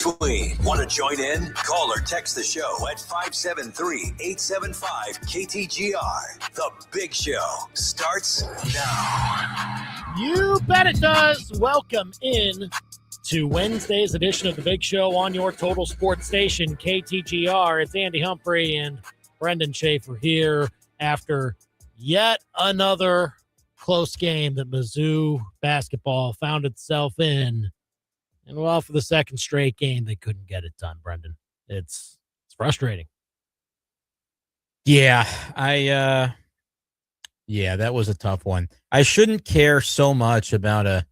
Want to join in? Call or text the show at 573-875-KTGR. The Big Show starts now. You bet it does. Welcome in to Wednesday's edition of The Big Show on your Total Sports Station, KTGR. It's Andy Humphrey and Brendan Schaefer here after yet another close game that Mizzou basketball found itself in. And well, for the second straight game, they couldn't get it done, Brendan. It's frustrating. Yeah, that was a tough one. I shouldn't care so much about a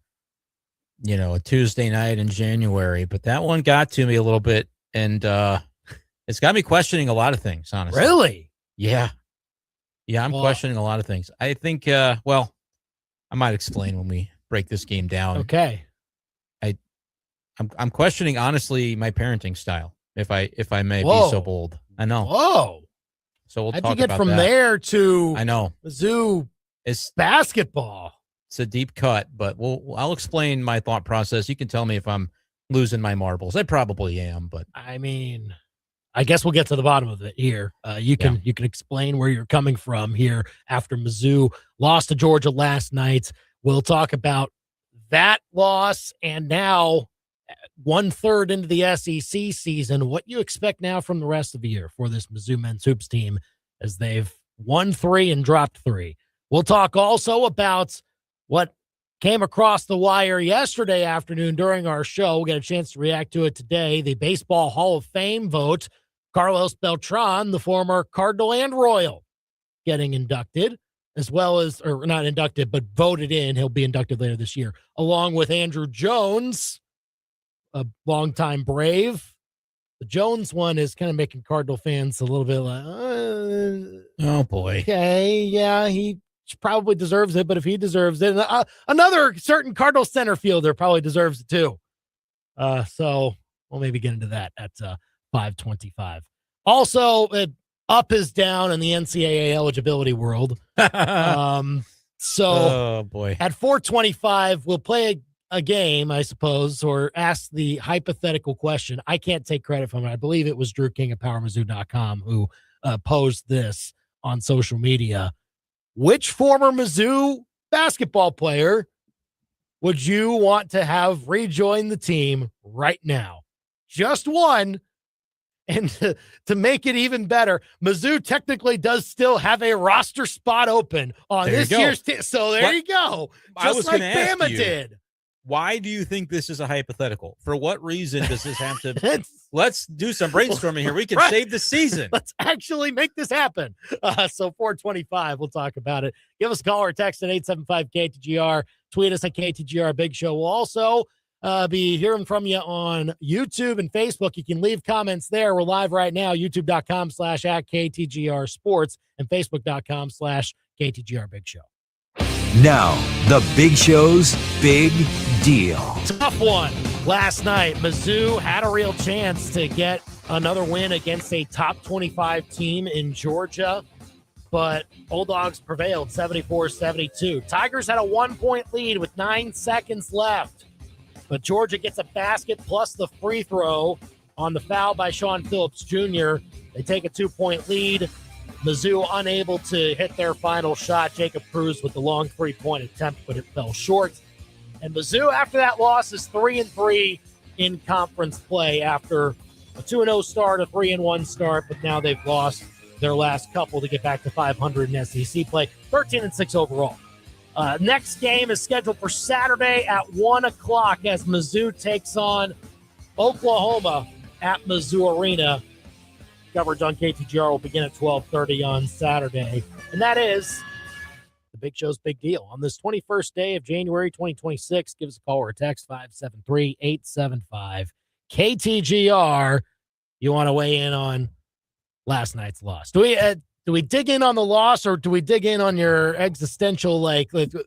Tuesday night in January, but that one got to me a little bit, and it's got me questioning a lot of things, honestly. Really? Yeah, I'm questioning a lot of things. I think, I might explain when we break this game down. Okay. I'm questioning, honestly, my parenting style, if I may be so bold. I know. Whoa. So we'll talk about that. How'd you get from that. there to Mizzou basketball? It's a deep cut, but I'll explain my thought process. You can tell me if I'm losing my marbles. I probably am, but I mean, I guess we'll get to the bottom of it here. You can explain where you're coming from here after Mizzou lost to Georgia last night. We'll talk about that loss and now 1/3 into the SEC season, what you expect now from the rest of the year for this Mizzou men's hoops team as they've won 3 and dropped 3. We'll talk also about what came across the wire yesterday afternoon during our show. We'll get a chance to react to it today. The Baseball Hall of Fame vote, Carlos Beltran, the former Cardinal and Royal, getting inducted, as well as, or not inducted, but voted in. He'll be inducted later this year, along with Andrew Jones, a longtime Brave. The Jones one is kind of making Cardinal fans a little bit like, oh boy. Okay, yeah, he probably deserves it, but if he deserves it, another certain Cardinal center fielder probably deserves it too. So we'll maybe get into that at 5:25. Also, up is down in the NCAA eligibility world. Oh boy. At 4:25, we'll play a game, I suppose, or ask the hypothetical question. I can't take credit from it. I believe it was Drew King of PowerMizzou.com who posed this on social media. Which former Mizzou basketball player would you want to have rejoin the team right now? Just one. And to make it even better, Mizzou technically does still have a roster spot open on this year's team. So there you go. Just like Bama did. Why do you think this is a hypothetical? For what reason does this have to? Let's do some brainstorming here. We can save the season. Let's actually make this happen. So 4:25, we'll talk about it. Give us a call or text at 875-KTGR. Tweet us at KTGR Big Show. We'll also be hearing from you on YouTube and Facebook. You can leave comments there. We're live right now, youtube.com/@KTGR Sports and facebook.com/KTGR Big Show. Now, the Big Show's Big Deal. Tough one last night. Mizzou had a real chance to get another win against a top 25 team in Georgia, but Bulldogs prevailed 74-72. Tigers had a 1-point lead with 9 seconds left, but Georgia gets a basket plus the free throw on the foul by Sean Phillips Jr. They take a 2-point lead. Mizzou unable to hit their final shot. Jacob Cruz with the long 3-point attempt, but it fell short. And Mizzou, after that loss, is 3-3 in conference play after a 2-0 start, a 3-1 start, but now they've lost their last couple to get back to 500 in SEC play. 13-6 overall. Next game is scheduled for Saturday at 1 o'clock as Mizzou takes on Oklahoma at Mizzou Arena. Coverage on KTGR will begin at 12:30 on Saturday. And that is the Big Show's Big Deal. On this 21st day of January 2026, give us a call or a text, 573-875-KTGR. You want to weigh in on last night's loss. Do we dig in on the loss, or do we dig in on your existential,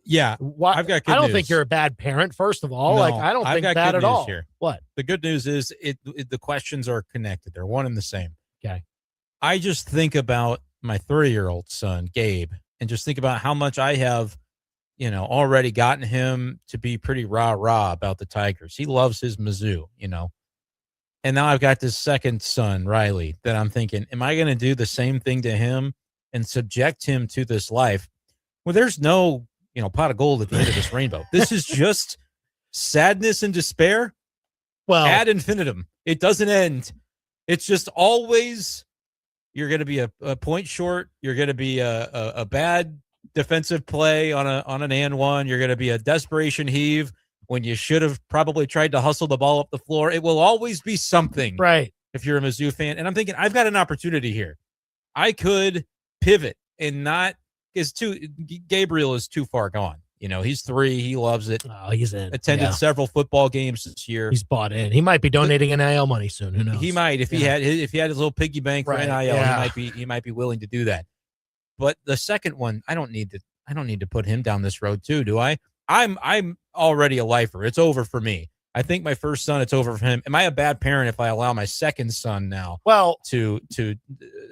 yeah, I've got good I don't news. think you're a bad parent, first of all. No, I don't think that at all. Here. What? The good news is the questions are connected. They're one and the same. Okay. I just think about my 3-year-old son, Gabe, and just think about how much I have, already gotten him to be pretty rah-rah about the Tigers. He loves his Mizzou, And now I've got this second son, Riley, that I'm thinking, am I going to do the same thing to him and subject him to this life? Well, there's no, pot of gold at the end of this rainbow. This is just sadness and despair. Well, ad infinitum. It doesn't end. It's just always you're going to be a point short. You're going to be a bad defensive play on an and one. You're going to be a desperation heave when you should have probably tried to hustle the ball up the floor. It will always be something, right? If you're a Mizzou fan. And I'm thinking, I've got an opportunity here. I could pivot and not Gabriel is too far gone. He's 3. He loves it. Oh, he's in. Attended several football games this year. He's bought in. He might be donating NIL money soon. Who knows? He might if he had his little piggy bank for NIL. He might be willing to do that. But the second one, I don't need to put him down this road too, do I? I'm already a lifer. It's over for me. I think my first son, it's over for him. Am I a bad parent if I allow my second son now to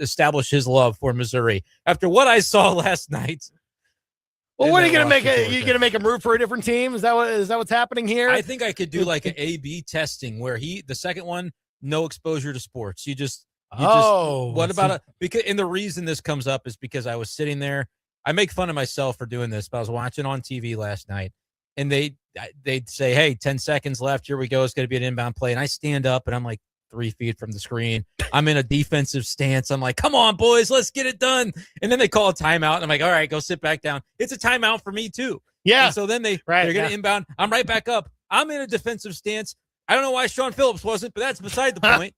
establish his love for Missouri after what I saw last night? Well, what are you going to make? You going to make him root for a different team? Is that what's happening here? I think I could do like an A/B testing where the second one, no exposure to sports. And the reason this comes up is because I was sitting there. I make fun of myself for doing this, but I was watching on TV last night, and they'd say, "Hey, 10 seconds left. Here we go. It's going to be an inbound play." And I stand up, and I'm like 3 feet from the screen. I'm in a defensive stance. I'm like, "Come on, boys, let's get it done." And then they call a timeout, and I'm like, "All right, go sit back down." It's a timeout for me too. Yeah. And so then they're going to inbound. I'm right back up. I'm in a defensive stance. I don't know why Sean Phillips wasn't, but that's beside the point.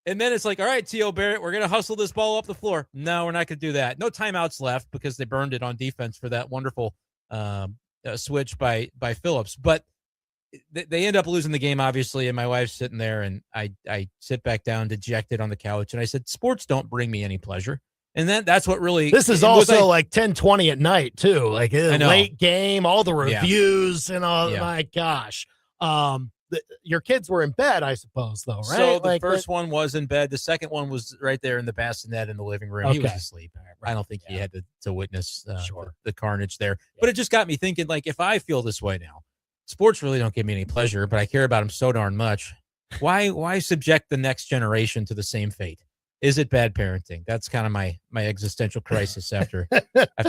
And then it's like, all right, T.O. Barrett, we're going to hustle this ball up the floor. No, we're not going to do that. No timeouts left because they burned it on defense for that wonderful switch by Phillips. But they end up losing the game, obviously, and my wife's sitting there, and I sit back down dejected on the couch, and I said, sports don't bring me any pleasure. And that's what really... This is also like 10:20 at night, too. Like a late game, all the reviews and all. Yeah. My gosh. Your kids were in bed, I suppose, though, right? So the first one was in bed. The second one was right there in the bassinet in the living room. Okay. He was asleep. Right. I don't think he had to witness the carnage there. Yeah. But it just got me thinking, like, if I feel this way now, sports really don't give me any pleasure, but I care about them so darn much. Why subject the next generation to the same fate? Is it bad parenting? That's kind of my existential crisis after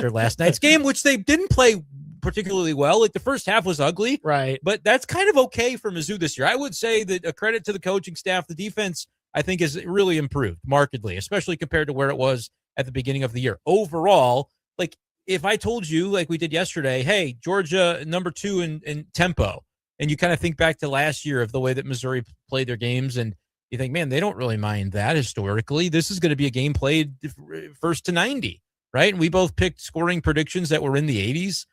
last night's game, which they didn't play particularly well. Like the first half was ugly, right? But that's kind of okay for Mizzou this year. I would say that a credit to the coaching staff. The defense, I think, is really improved markedly, especially compared to where it was at the beginning of the year. Overall, like if I told you, like we did yesterday, hey, Georgia number 2 in tempo, and you kind of think back to last year of the way that Missouri played their games, and you think, man, they don't really mind that historically. This is going to be a game played first to 90, right? And we both picked scoring predictions that were in the 80s.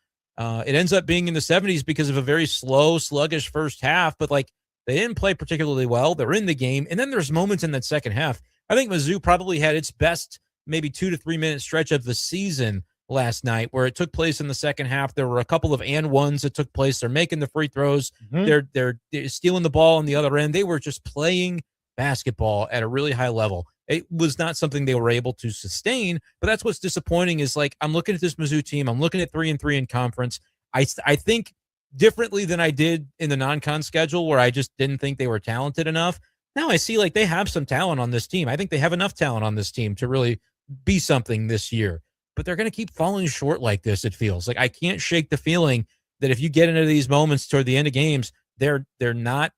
It ends up being in the 70s because of a very slow, sluggish first half, but like they didn't play particularly well. They're in the game. And then there's moments in that second half. I think Mizzou probably had its best maybe 2 to 3 minute stretch of the season last night where it took place in the second half. There were a couple of and ones that took place. They're making the free throws. Mm-hmm. They're stealing the ball on the other end. They were just playing basketball at a really high level. It was not something they were able to sustain, but that's what's disappointing is like, I'm looking at this Mizzou team. I'm looking at 3-3 in conference. I think differently than I did in the non-con schedule where I just didn't think they were talented enough. Now I see like they have some talent on this team. I think they have enough talent on this team to really be something this year, but they're going to keep falling short like this. It feels like I can't shake the feeling that if you get into these moments toward the end of games, they're not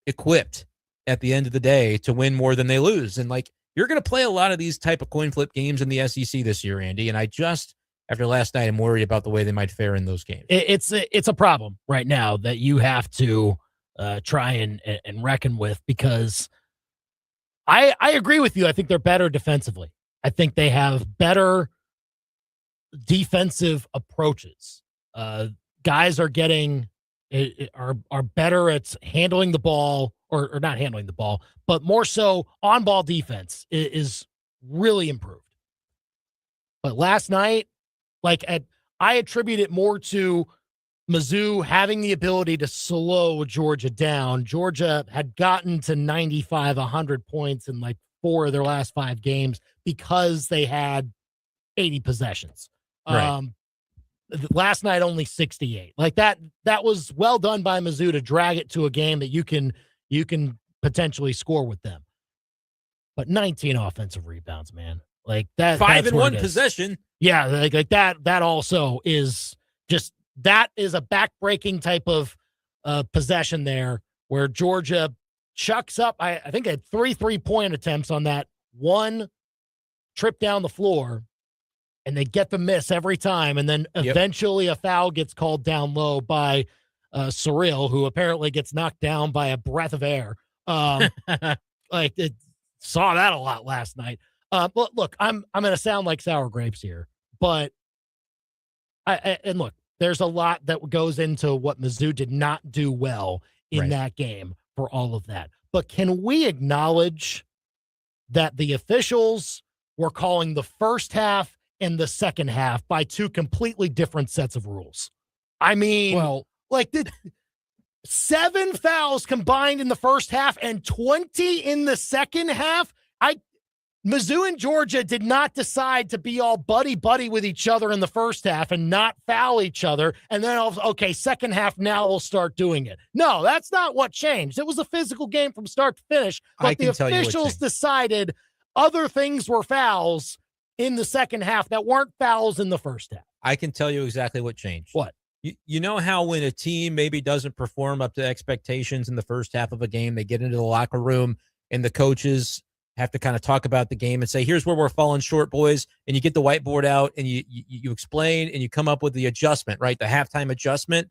equipped at the end of the day to win more than they lose. And like, you're going to play a lot of these type of coin flip games in the SEC this year, Andy. And I just, after last night, I'm worried about the way they might fare in those games. It's a problem right now that you have to try and reckon with, because I agree with you. I think they're better defensively. I think they have better defensive approaches. Guys are getting are better at handling the ball, or not handling the ball, but more so on-ball defense is really improved. But last night, I attribute it more to Mizzou having the ability to slow Georgia down. Georgia had gotten to 95, 100 points in like 4 of their last 5 games because they had 80 possessions. Right. Last night, only 68. Like that was well done by Mizzou to drag it to a game that you can potentially score with them. But 19 offensive rebounds, man. Like that. 5 in one possession. Yeah, like that. That also is just that is a backbreaking type of possession there, where Georgia chucks up. I think they had 3 3-point attempts on that one trip down the floor, and they get the miss every time. And then eventually a foul gets called down low by Surreal, who apparently gets knocked down by a breath of air. Like it saw that a lot last night. But look, I'm going to sound like sour grapes here, but and look, there's a lot that goes into what Mizzou did not do well in that game for all of that. But can we acknowledge that the officials were calling the first half and the second half by 2 completely different sets of rules? I mean, like the 7 fouls combined in the first half and 20 in the second half. Mizzou and Georgia did not decide to be all buddy-buddy with each other in the first half and not foul each other. And then, okay, second half, now we'll start doing it. No, that's not what changed. It was a physical game from start to finish. But the officials decided other things were fouls in the second half that weren't fouls in the first half. I can tell you exactly what changed. What? You know how when a team maybe doesn't perform up to expectations in the first half of a game, they get into the locker room and the coaches have to kind of talk about the game and say, here's where we're falling short, boys. And you get the whiteboard out and you explain and you come up with the adjustment, right? The halftime adjustment.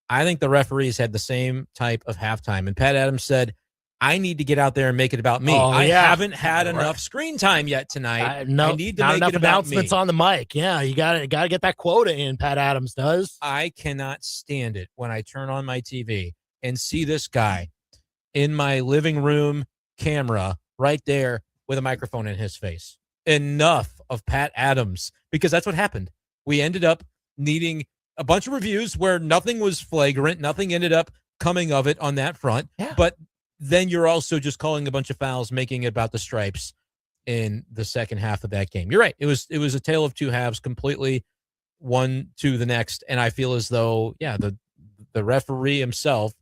I think the referees had the same type of halftime. And Pat Adams said, I need to get out there and make it about me. I haven't had enough screen time yet tonight. I need to make it about announcements me. On the mic. Yeah, you got to get that quota in, Pat Adams does. I cannot stand it when I turn on my TV and see this guy in my living room camera right there with a microphone in his face. Enough of Pat Adams, because that's what happened. We ended up needing a bunch of reviews where nothing was flagrant. Nothing ended up coming of it on that front. Yeah. But then you're also just calling a bunch of fouls, making it about the stripes in the second half of that game. You're right. It was a tale of 2 halves, completely one to the next. And I feel as though, the referee himself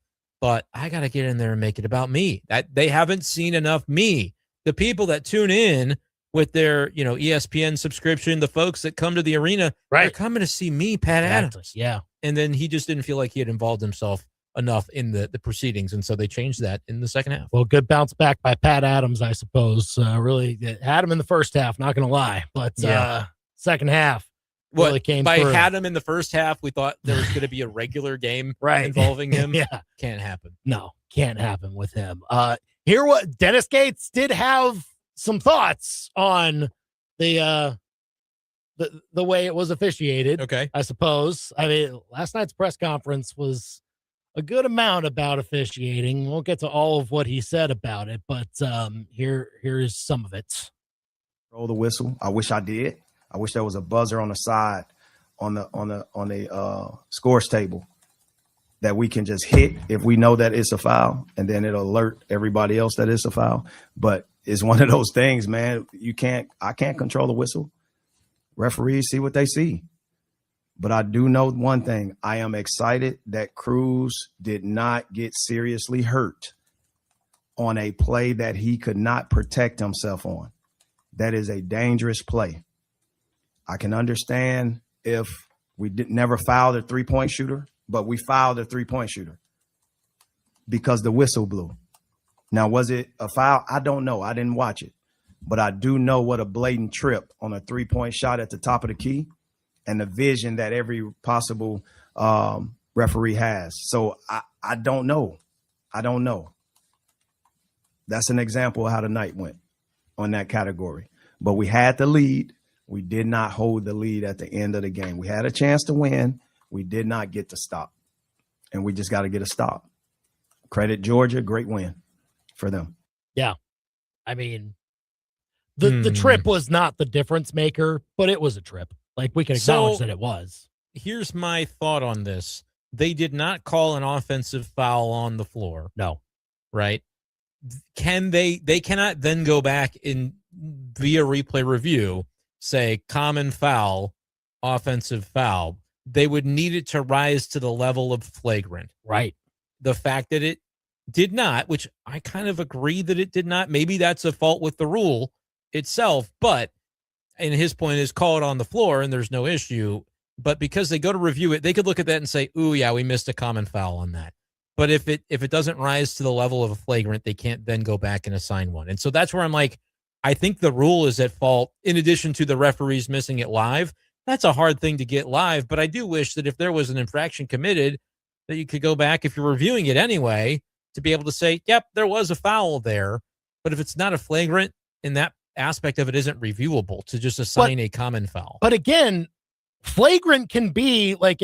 thought, I got to get in there and make it about me. That they haven't seen enough me. The people that tune in with their, ESPN subscription, the folks that come to the arena, they're coming to see me, Pat Adams. Yeah. And then he just didn't feel like he had involved himself enough in the proceedings. And so they changed that in the second half. Well, good bounce back by Pat Adams, I suppose. Really had him in the first half, not going to lie. But second half really came by through. Had him in the first half, we thought there was going to be a regular game involving him. Can't happen. No, can't happen with him. Here, what Dennis Gates did have some thoughts on the way it was officiated. Okay. I suppose. I mean, last night's press conference was a good amount about officiating. Won't get to all of what he said about it, but here's some of it. Roll the whistle. I wish I did. I wish there was a buzzer on the side on the scores table that we can just hit if we know that it's a foul, and then it'll alert everybody else that it's a foul. But it's one of those things, man. I can't control the whistle. Referees see what they see. But I do know one thing. I am excited that Cruz did not get seriously hurt on a play that he could not protect himself on. That is a dangerous play. I can understand if we never fouled a three-point shooter, but we fouled a three-point shooter because the whistle blew. Now, was it a foul? I don't know. I didn't watch it. But I do know what a blatant trip on a three-point shot at the top of the key and the vision that every possible referee has. So I don't know. I don't know. That's an example of how the night went on that category. But we had the lead. We did not hold the lead at the end of the game. We had a chance to win. We did not get to stop. And we just got to get a stop. Credit Georgia. Great win for them. Yeah. I mean, the trip was not the difference maker, but it was a trip. Like, we can acknowledge that it was. Here's my thought on this. They did not call an offensive foul on the floor. No. Right? They cannot then go back in via replay review, say common foul, offensive foul. They would need it to rise to the level of flagrant. Right. The fact that did not, which I kind of agree that it did not. Maybe that's a fault with the rule itself, but and his point is call it on the floor and there's no issue. But because they go to review it, they could look at that and say, ooh, yeah, we missed a common foul on that. But if it doesn't rise to the level of a flagrant, they can't then go back and assign one. And so that's where I'm like, I think the rule is at fault in addition to the referees missing it live. That's a hard thing to get live, but I do wish that if there was an infraction committed, that you could go back, if you're reviewing it anyway, to be able to say, yep, there was a foul there. But if it's not a flagrant, in that aspect of it isn't reviewable, to just assign a common foul. But again, flagrant can be like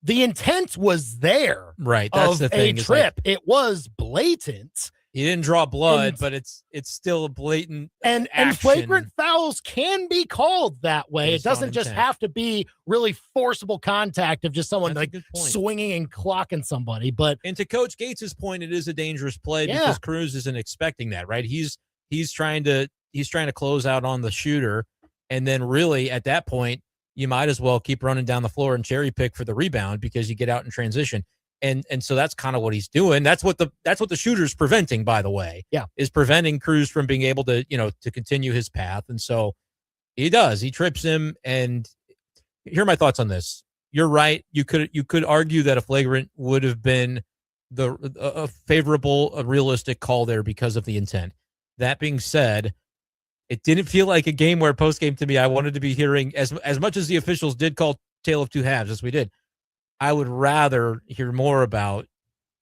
the intent was there. Right. That's the thing. A trip. Like, it was blatant. He didn't draw blood, but it's still a blatant and flagrant fouls can be called that way. It doesn't just have to be really forcible contact of just someone like swinging and clocking somebody. But and to Coach Gates's point, it is a dangerous play because Cruz isn't expecting that, right? He's trying to close out on the shooter, and then really at that point you might as well keep running down the floor and cherry pick for the rebound because you get out in transition. And so that's kind of what he's doing. That's what the shooter's preventing, by the way. Yeah. Is preventing Cruz from being able to, to continue his path. And so he does. He trips him. And here are my thoughts on this. You're right. You could argue that a flagrant would have been a favorable, a realistic call there because of the intent. That being said, it didn't feel like a game where post-game to me I wanted to be hearing as much as the officials did call tale of two halves, as we did. I would rather hear more about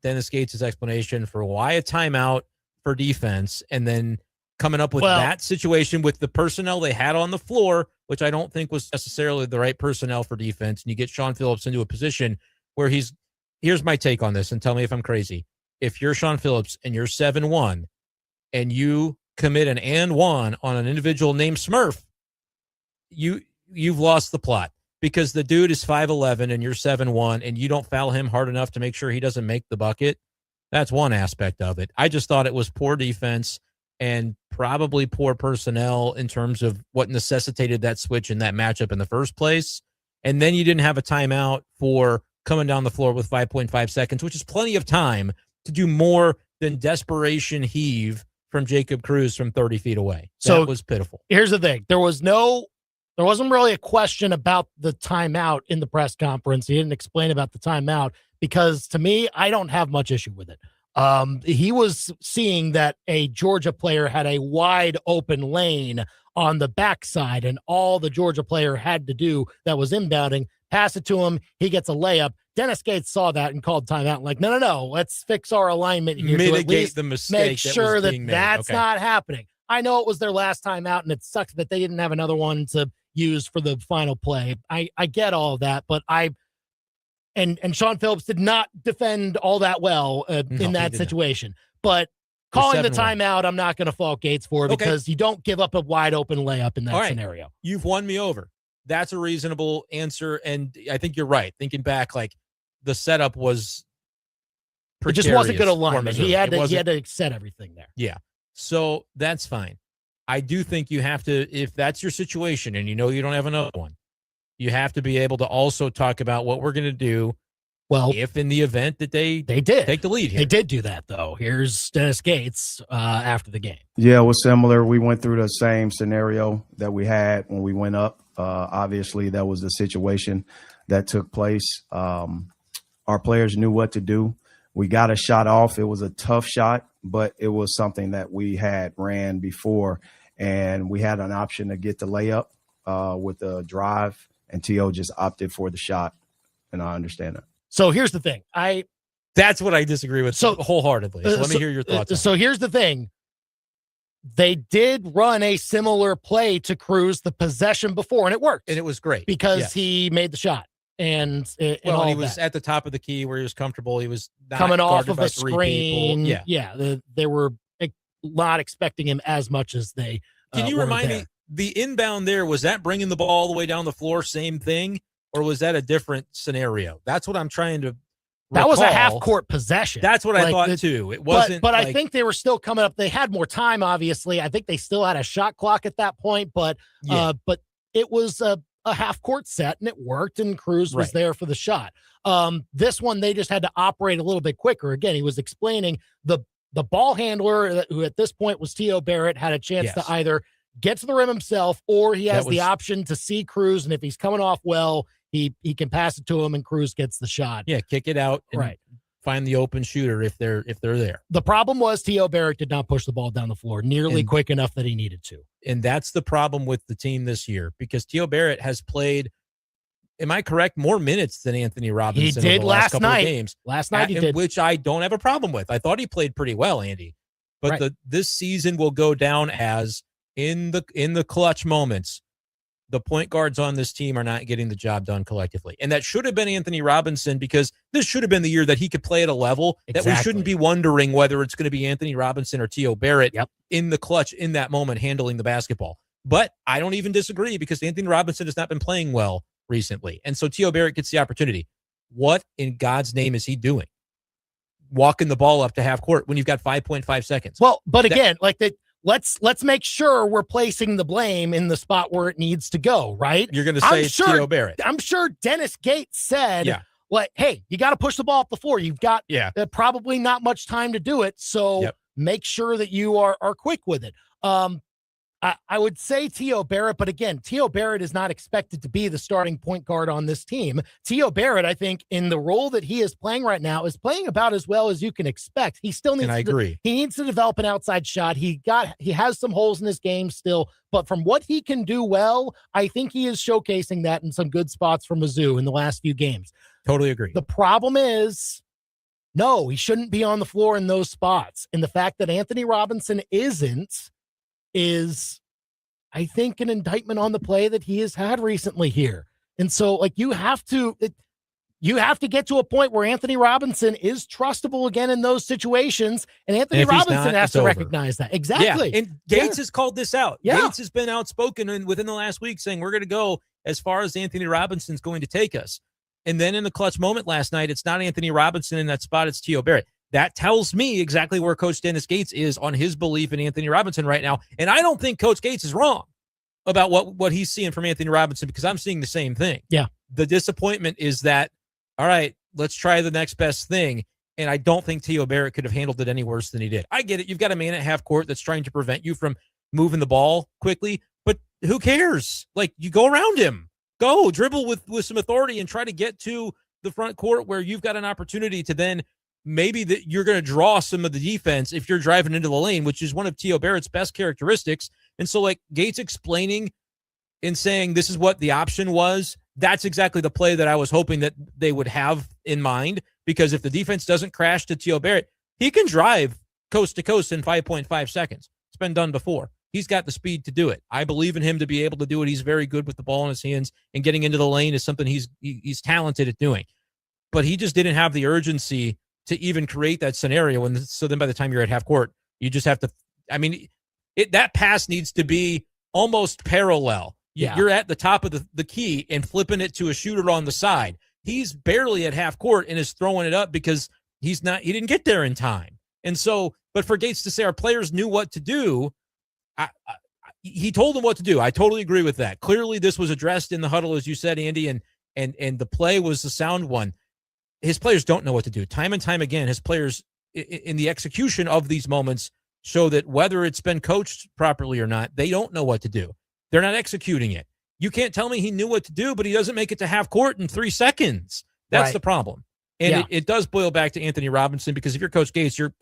Dennis Gates' explanation for why a timeout for defense and then coming up with that situation with the personnel they had on the floor, which I don't think was necessarily the right personnel for defense. And you get Sean Phillips into a position where here's my take on this and tell me if I'm crazy. If you're Sean Phillips and you're 7-1 and you commit an and one on an individual named Smurf, you've lost the plot. Because the dude is 5'11" and you're 7'1", and you don't foul him hard enough to make sure he doesn't make the bucket. That's one aspect of it. I just thought it was poor defense and probably poor personnel in terms of what necessitated that switch in that matchup in the first place. And then you didn't have a timeout for coming down the floor with 5.5 seconds, which is plenty of time to do more than desperation heave from Jacob Cruz from 30 feet away. That was pitiful. Here's the thing. There wasn't really a question about the timeout in the press conference. He didn't explain about the timeout because, to me, I don't have much issue with it. He was seeing that a Georgia player had a wide open lane on the backside, and all the Georgia player had to do that was inbounding, pass it to him. He gets a layup. Dennis Gates saw that and called timeout. Like, no, let's fix our alignment here. Mitigate to at least the mistake. Make sure that that's okay. not happening. I know it was their last time out, and it sucks that they didn't have another one to use for the final play. I get all of that, but and Sean Phillips did not defend all that well in that situation. But calling the timeout, I'm not going to fault Gates for because you don't give up a wide open layup in that scenario. You've won me over. That's a reasonable answer, and I think you're right. Thinking back, like the setup was it just wasn't good alignment. He had to set everything there. Yeah, so that's fine. I do think you have to, if that's your situation and you know you don't have another one, you have to be able to also talk about what we're going to do. Well, if in the event that they did take the lead here. They did do that, though. Here's Dennis Gates after the game. Yeah, it was similar. We went through the same scenario that we had when we went up. Obviously, that was the situation that took place. Our players knew what to do. We got a shot off. It was a tough shot, but it was something that we had ran before. And we had an option to get the layup with the drive, and T.O. just opted for the shot, and I understand that. So here's the thing. That's what I disagree with wholeheartedly. So let me hear your thoughts. So here's the thing. They did run a similar play to Cruz the possession before, and it worked. And it was great. Because he made the shot. And he was at the top of the key where he was comfortable. He was not coming off of a screen. They were not expecting him as much as they Can you remind me, the inbound there, was that bringing the ball all the way down the floor, same thing, or was that a different scenario? That's what I'm trying to recall. That was a half-court possession. That's what I thought, too. It wasn't But I think they were still coming up. They had more time, obviously. I think they still had a shot clock at that point, but it was a half-court set, and it worked, and Cruz was Right. there for the shot. This one, they just had to operate a little bit quicker. Again, he was explaining the ball handler, who at this point was T.O. Barrett, had a chance to either get to the rim himself, or he has the option to see Cruz, and if he's coming off well, he can pass it to him, and Cruz gets the shot. Yeah, kick it out and find the open shooter if they're there. The problem was T.O. Barrett did not push the ball down the floor nearly quick enough that he needed to. And that's the problem with the team this year, because T.O. Barrett has played, am I correct, more minutes than Anthony Robinson. He did over the last couple night. Of games. Last night he did. Which I don't have a problem with. I thought he played pretty well, Andy. But this season will go down as in the clutch moments, the point guards on this team are not getting the job done collectively. And that should have been Anthony Robinson, because this should have been the year that he could play at a level that we shouldn't be wondering whether it's going to be Anthony Robinson or T.O. Barrett in the clutch in that moment handling the basketball. But I don't even disagree, because Anthony Robinson has not been playing well recently. And so T.O. Barrett gets the opportunity. What in God's name is he doing? Walking the ball up to half court when you've got 5.5 seconds. Well, but again, let's make sure we're placing the blame in the spot where it needs to go, right? You're going to say it's T.O. Barrett. I'm sure Dennis Gates said, hey, you got to push the ball up the floor. You've got probably not much time to do it, so make sure that you are quick with it. I would say T.O. Barrett, but again, T.O. Barrett is not expected to be the starting point guard on this team. T.O. Barrett, I think, in the role that he is playing right now, is playing about as well as you can expect. He still needs he needs to develop an outside shot. He has some holes in his game still, but from what he can do well, I think he is showcasing that in some good spots for Mizzou in the last few games. Totally agree. The problem is, no, he shouldn't be on the floor in those spots. And the fact that Anthony Robinson isn't is, I think, an indictment on the play that he has had recently here. And so, you have to get to a point where Anthony Robinson is trustable again in those situations, and Anthony Robinson has to recognize that. Exactly. Yeah. And Gates has called this out. Yeah. Gates has been outspoken within the last week saying we're going to go as far as Anthony Robinson's going to take us. And then in the clutch moment last night, it's not Anthony Robinson in that spot, it's T.O. Barrett. That tells me exactly where Coach Dennis Gates is on his belief in Anthony Robinson right now. And I don't think Coach Gates is wrong about what he's seeing from Anthony Robinson, because I'm seeing the same thing. Yeah. The disappointment is that, all right, let's try the next best thing. And I don't think T.O. Barrett could have handled it any worse than he did. I get it. You've got a man at half court that's trying to prevent you from moving the ball quickly, but who cares? You go around him. Go dribble with some authority and try to get to the front court where you've got an opportunity to then maybe that you're going to draw some of the defense if you're driving into the lane, which is one of T.O. Barrett's best characteristics. And so Gates explaining and saying this is what the option was, that's exactly the play that I was hoping that they would have in mind, because if the defense doesn't crash to T.O. Barrett, he can drive coast to coast in 5.5 seconds. It's been done before. He's got the speed to do it. I believe in him to be able to do it. He's very good with the ball in his hands, and getting into the lane is something he's talented at doing. But he just didn't have the urgency to even create that scenario. And so then by the time you're at half court, you just have to, that pass needs to be almost parallel. Yeah. You're at the top of the key and flipping it to a shooter on the side. He's barely at half court and is throwing it up because he didn't get there in time. And so, but for Gates to say our players knew what to do, he told them what to do. I totally agree with that. Clearly this was addressed in the huddle, as you said, Andy, and the play was the sound one. His players don't know what to do. Time and time again, his players in the execution of these moments show that whether it's been coached properly or not, they don't know what to do. They're not executing it. You can't tell me he knew what to do, but he doesn't make it to half court in 3 seconds. That's the problem. And it does boil back to Anthony Robinson, because if you're Coach Gates, you're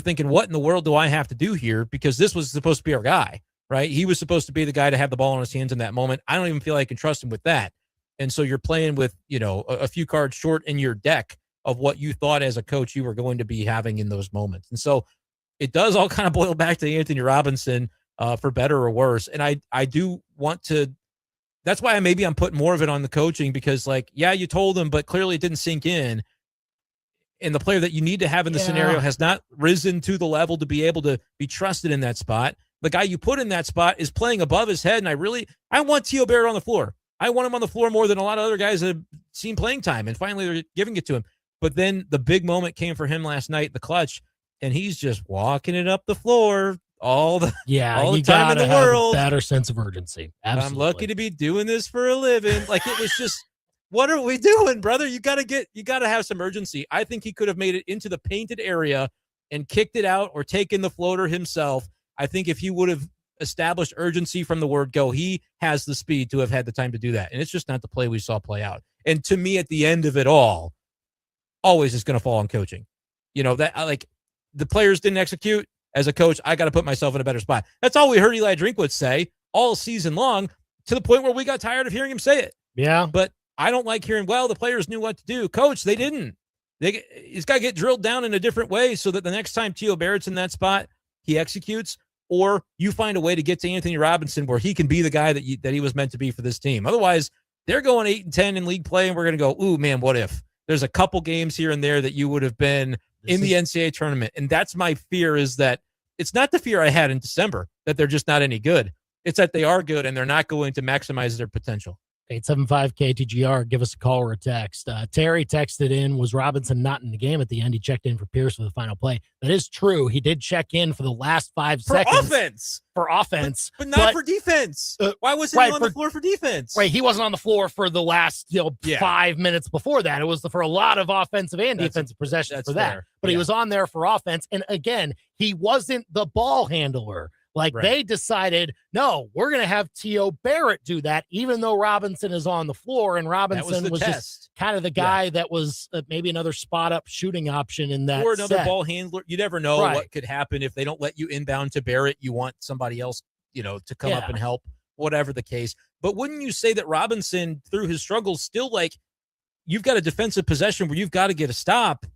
thinking, what in the world do I have to do here? Because this was supposed to be our guy, right? He was supposed to be the guy to have the ball in his hands in that moment. I don't even feel like I can trust him with that. And so you're playing with, a few cards short in your deck of what you thought as a coach you were going to be having in those moments. And so it does all kind of boil back to Anthony Robinson, for better or worse. And I do want to, that's why I'm putting more of it on the coaching, because you told him, but clearly it didn't sink in. And the player that you need to have in the scenario has not risen to the level to be able to be trusted in that spot. The guy you put in that spot is playing above his head. And I want T.O. Barrett on the floor. I want him on the floor more than a lot of other guys that have seen playing time. And finally they're giving it to him. But then the big moment came for him last night, the clutch, and he's just walking it up the floor all the you time in gotta the have world. A better sense of urgency. Absolutely. I'm lucky to be doing this for a living. Like, it was just, what are we doing, brother? You gotta have some urgency. I think he could have made it into the painted area and kicked it out or taken the floater himself. I think if he would have established urgency from the word go, he has the speed to have had the time to do that. And it's just not the play we saw play out. And to me, at the end of it all, always is going to fall on coaching. That, like, the players didn't execute. As a coach, I got to put myself in a better spot. That's all we heard Eli Drinkwitz say all season long, to the point where we got tired of hearing him say it. Yeah. But I don't like hearing, well, the players knew what to do. Coach, they didn't. He's got to get drilled down in a different way so that the next time Teo Barrett's in that spot, he executes, or you find a way to get to Anthony Robinson where he can be the guy that he was meant to be for this team. Otherwise, they're going 8-10 in league play, and we're going to go, ooh, man, what if? There's a couple games here and there that you would have been in the NCAA tournament. And that's my fear, is that it's not the fear I had in December that they're just not any good. It's that they are good and they're not going to maximize their potential. 875-KTGR, give us a call or a text. Terry texted in, was Robinson not in the game at the end? He checked in for Pierce for the final play. That is true. He did check in for the last 5 seconds. For offense. But not for defense. Why wasn't he on the floor for defense? Right, he wasn't on the floor for the last 5 minutes before that. It was for a lot of offensive and defensive possessions for that. Fair. But he was on there for offense. And again, he wasn't the ball handler. They decided, no, we're going to have Teo Barrett do that, even though Robinson is on the floor. And Robinson was just kind of the guy that was maybe another spot-up shooting option in that or another ball handler. You never know what could happen if they don't let you inbound to Barrett. You want somebody else, to come up and help, whatever the case. But wouldn't you say that Robinson, through his struggles, still, you've got a defensive possession where you've got to get a stop.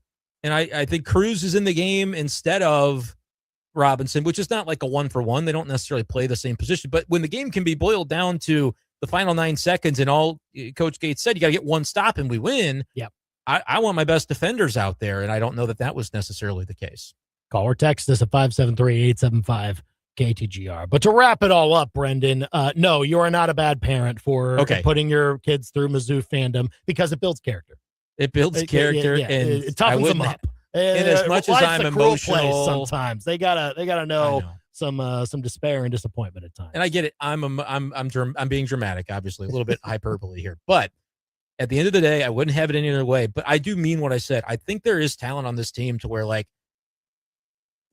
And I think Cruz is in the game instead of Robinson, which is not like a 1-for-1. They don't necessarily play the same position. But when the game can be boiled down to the final 9 seconds and all Coach Gates said, you got to get one stop and we win. Yep. I want my best defenders out there, and I don't know that was necessarily the case. Call or text us at 573-875-KTGR. But to wrap it all up, Brendan, no, you are not a bad parent for putting your kids through Mizzou fandom, because it builds character. It builds character, and it toughens them up. And as much as I'm emotional, sometimes they gotta know some despair and disappointment at times. And I get it. I'm being dramatic, obviously, a little bit hyperbole here, but at the end of the day, I wouldn't have it any other way. But I do mean what I said. I think there is talent on this team to where,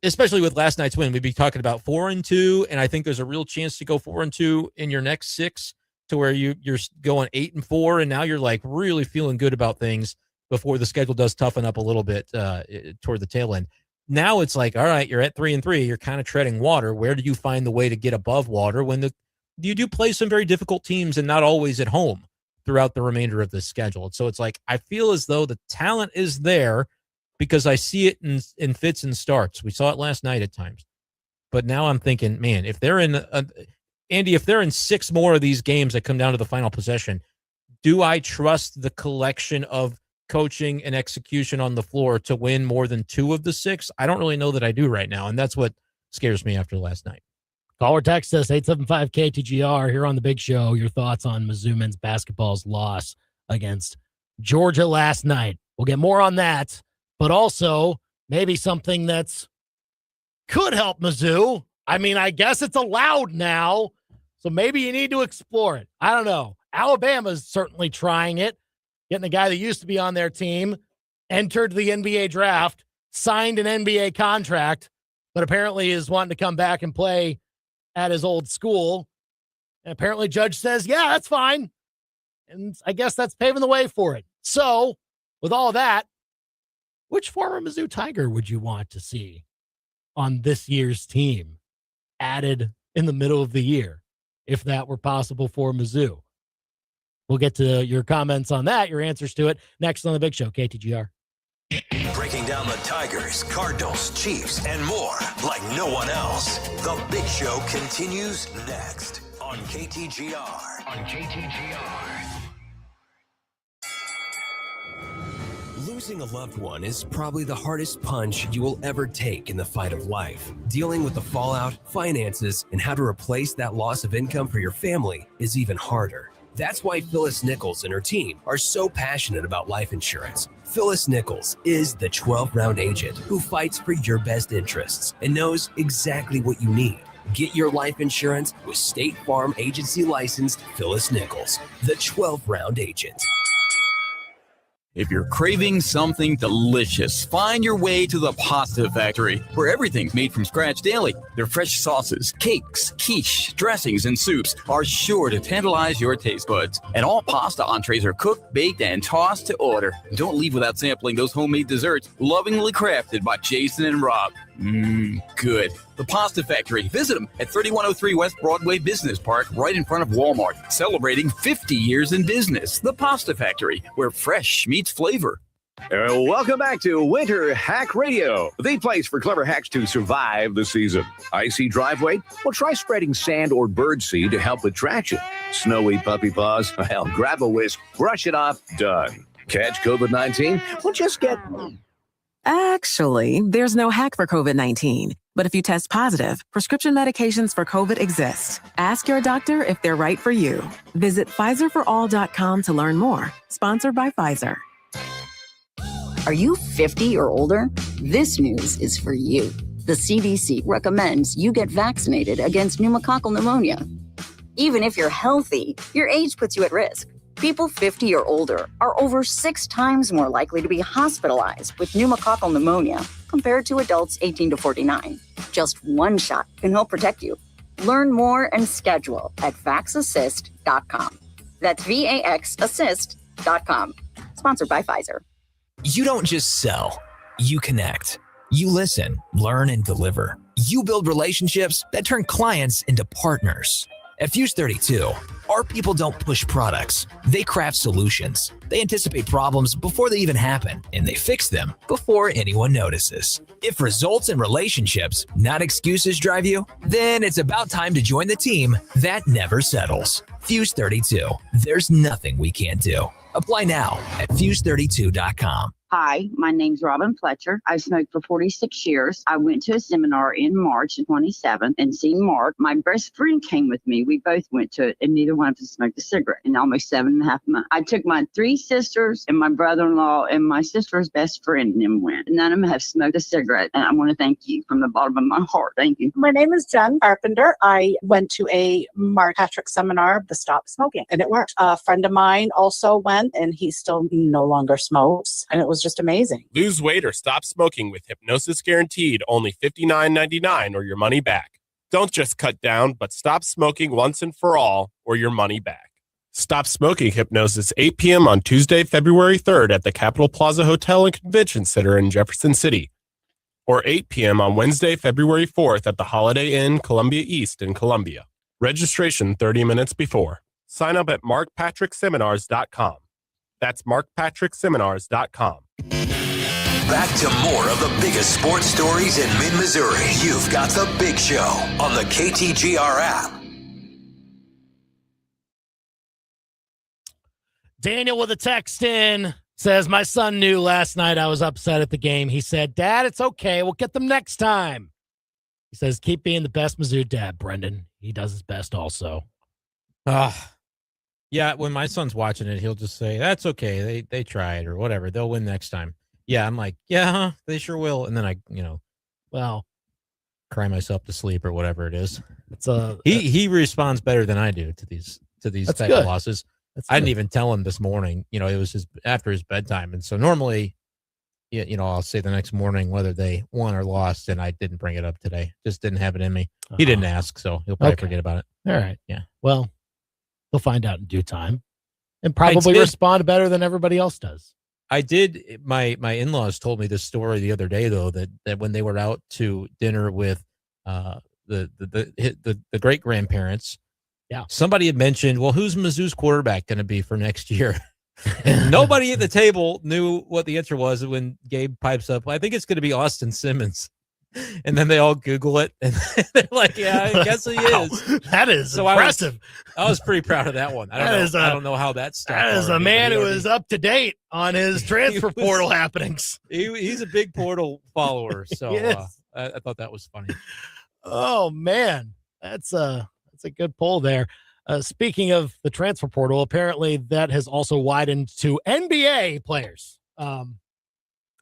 especially with last night's win, we'd be talking about 4-2, and I think there's a real chance to go 4-2 in your next 6, to where you're going 8-4, and now you're really feeling good about things before the schedule does toughen up a little bit toward the tail end. Now it's all right, you're at 3-3, you're kind of treading water. Where do you find the way to get above water when you do play some very difficult teams, and not always at home throughout the remainder of the schedule? And so it's I feel as though the talent is there, because I see it in fits and starts. We saw it last night at times. But now I'm thinking, man, if they're in Andy, if they're in 6 more of these games that come down to the final possession, do I trust the collection of coaching and execution on the floor to win more than 2 of the 6? I don't really know that I do right now, and that's what scares me after last night. Call or text us 875-KTGR here on the Big Show. Your thoughts on Mizzou men's basketball's loss against Georgia last night. We'll get more on that, but also maybe something that's could help Mizzou. I mean, I guess it's allowed now, so maybe you need to explore it. I don't know. Alabama's certainly trying it. Getting a guy that used to be on their team, entered the NBA draft, signed an NBA contract, but apparently is wanting to come back and play at his old school. And apparently Judge says, yeah, that's fine. And I guess that's paving the way for it. So with all that, which former Mizzou Tiger would you want to see on this year's team added in the middle of the year, if that were possible for Mizzou? We'll get to your comments on that, your answers to it, next on the Big Show, KTGR. Breaking down the Tigers, Cardinals, Chiefs, and more like no one else. The Big Show continues next on KTGR. Losing a loved one is probably the hardest punch you will ever take in the fight of life. Dealing with the fallout, finances, and how to replace that loss of income for your family is even harder. That's why Phyllis Nichols and her team are so passionate about life insurance. Phyllis Nichols is the 12-round agent who fights for your best interests and knows exactly what you need. Get your life insurance with State Farm agency licensed Phyllis Nichols, the 12-round agent. If you're craving something delicious, find your way to the Pasta Factory, where everything's made from scratch daily. Their fresh sauces, cakes, quiche, dressings, and soups are sure to tantalize your taste buds. And all pasta entrees are cooked, baked, and tossed to order. Don't leave without sampling those homemade desserts, lovingly crafted by Jason and Rob. Good. The Pasta Factory. Visit them at 3103 West Broadway Business Park, right in front of Walmart. Celebrating 50 years in business. The Pasta Factory, where fresh meets flavor. Welcome back to Winter Hack Radio, the place for clever hacks to survive the season. Icy driveway? Well, try spreading sand or birdseed to help with traction. Snowy puppy paws? Well, grab a whisk, brush it off, done. Catch COVID-19? Well, just get... Actually, there's no hack for COVID-19. But if you test positive, prescription medications for COVID exist. Ask your doctor if they're right for you. Visit PfizerForAll.com to learn more. Sponsored by Pfizer. Are you 50 or older? This news is for you. The CDC recommends you get vaccinated against pneumococcal pneumonia. Even if you're healthy, your age puts you at risk. People 50 or older are over 6 times more likely to be hospitalized with pneumococcal pneumonia compared to adults 18 to 49. Just one shot can help protect you. Learn more and schedule at vaxassist.com. That's VAXassist.com. Sponsored by Pfizer. You don't just sell, you connect. You listen, learn, and deliver. You build relationships that turn clients into partners. At Fuse 32, our people don't push products. They craft solutions. They anticipate problems before they even happen, and they fix them before anyone notices. If results and relationships, not excuses, drive you, then it's about time to join the team that never settles. Fuse 32. There's nothing we can't do. Apply now at fuse32.com. Hi, my name's Robin Fletcher. I've smoked for 46 years. I went to a seminar in March 27th and seen Mark. My best friend came with me. We both went to it, and neither one of us smoked a cigarette in almost 7.5 months. I took my 3 sisters and my brother-in-law and my sister's best friend and them went. None of them have smoked a cigarette, and I want to thank you from the bottom of my heart. Thank you. My name is Jen Carpenter. I went to a Mark Patrick seminar, the Stop Smoking, and it worked. A friend of mine also went, and he still no longer smokes, and it was just amazing. Lose weight or stop smoking with hypnosis guaranteed, only $59.99 or your money back. Don't just cut down, but stop smoking once and for all or your money back. Stop Smoking Hypnosis, 8 p.m. on Tuesday, February 3rd at the Capitol Plaza Hotel and Convention Center in Jefferson City, or 8 p.m. on Wednesday, February 4th at the Holiday Inn Columbia East in Columbia. Registration 30 minutes before. Sign up at markpatrickseminars.com. That's markpatrickseminars.com. Back to more of the biggest sports stories in mid-Missouri. You've got The Big Show on the KTGR app. Daniel with a text in says, my son knew last night I was upset at the game. He said, Dad, it's okay. We'll get them next time. He says, keep being the best Mizzou dad, Brendan. He does his best also. Yeah, when my son's watching it, he'll just say, that's okay. They tried or whatever. They'll win next time. Yeah, I'm like, yeah, they sure will. And then I, cry myself to sleep or whatever it is. He responds better than I do to these type of losses. I didn't even tell him this morning. It was after his bedtime. And so normally, I'll say the next morning whether they won or lost, and I didn't bring it up today. Just didn't have it in me. He didn't ask, so he'll probably forget about it. All right. Yeah. Well, he'll find out in due time and probably respond better than everybody else does. I did. My in-laws told me this story the other day, though, that when they were out to dinner with the great grandparents, somebody had mentioned, well, who's Mizzou's quarterback going to be for next year? And nobody at the table knew what the answer was when Gabe pipes up, I think it's going to be Austin Simmons. And then they all Google it, and they're like, yeah, I guess he is. That is impressive. I was pretty proud of that one. I don't know how that started. That is a man who is up to date on his transfer portal happenings. He's a big portal follower, so I thought that was funny. Oh, man. That's a good poll there. Speaking of the transfer portal, apparently that has also widened to NBA players. And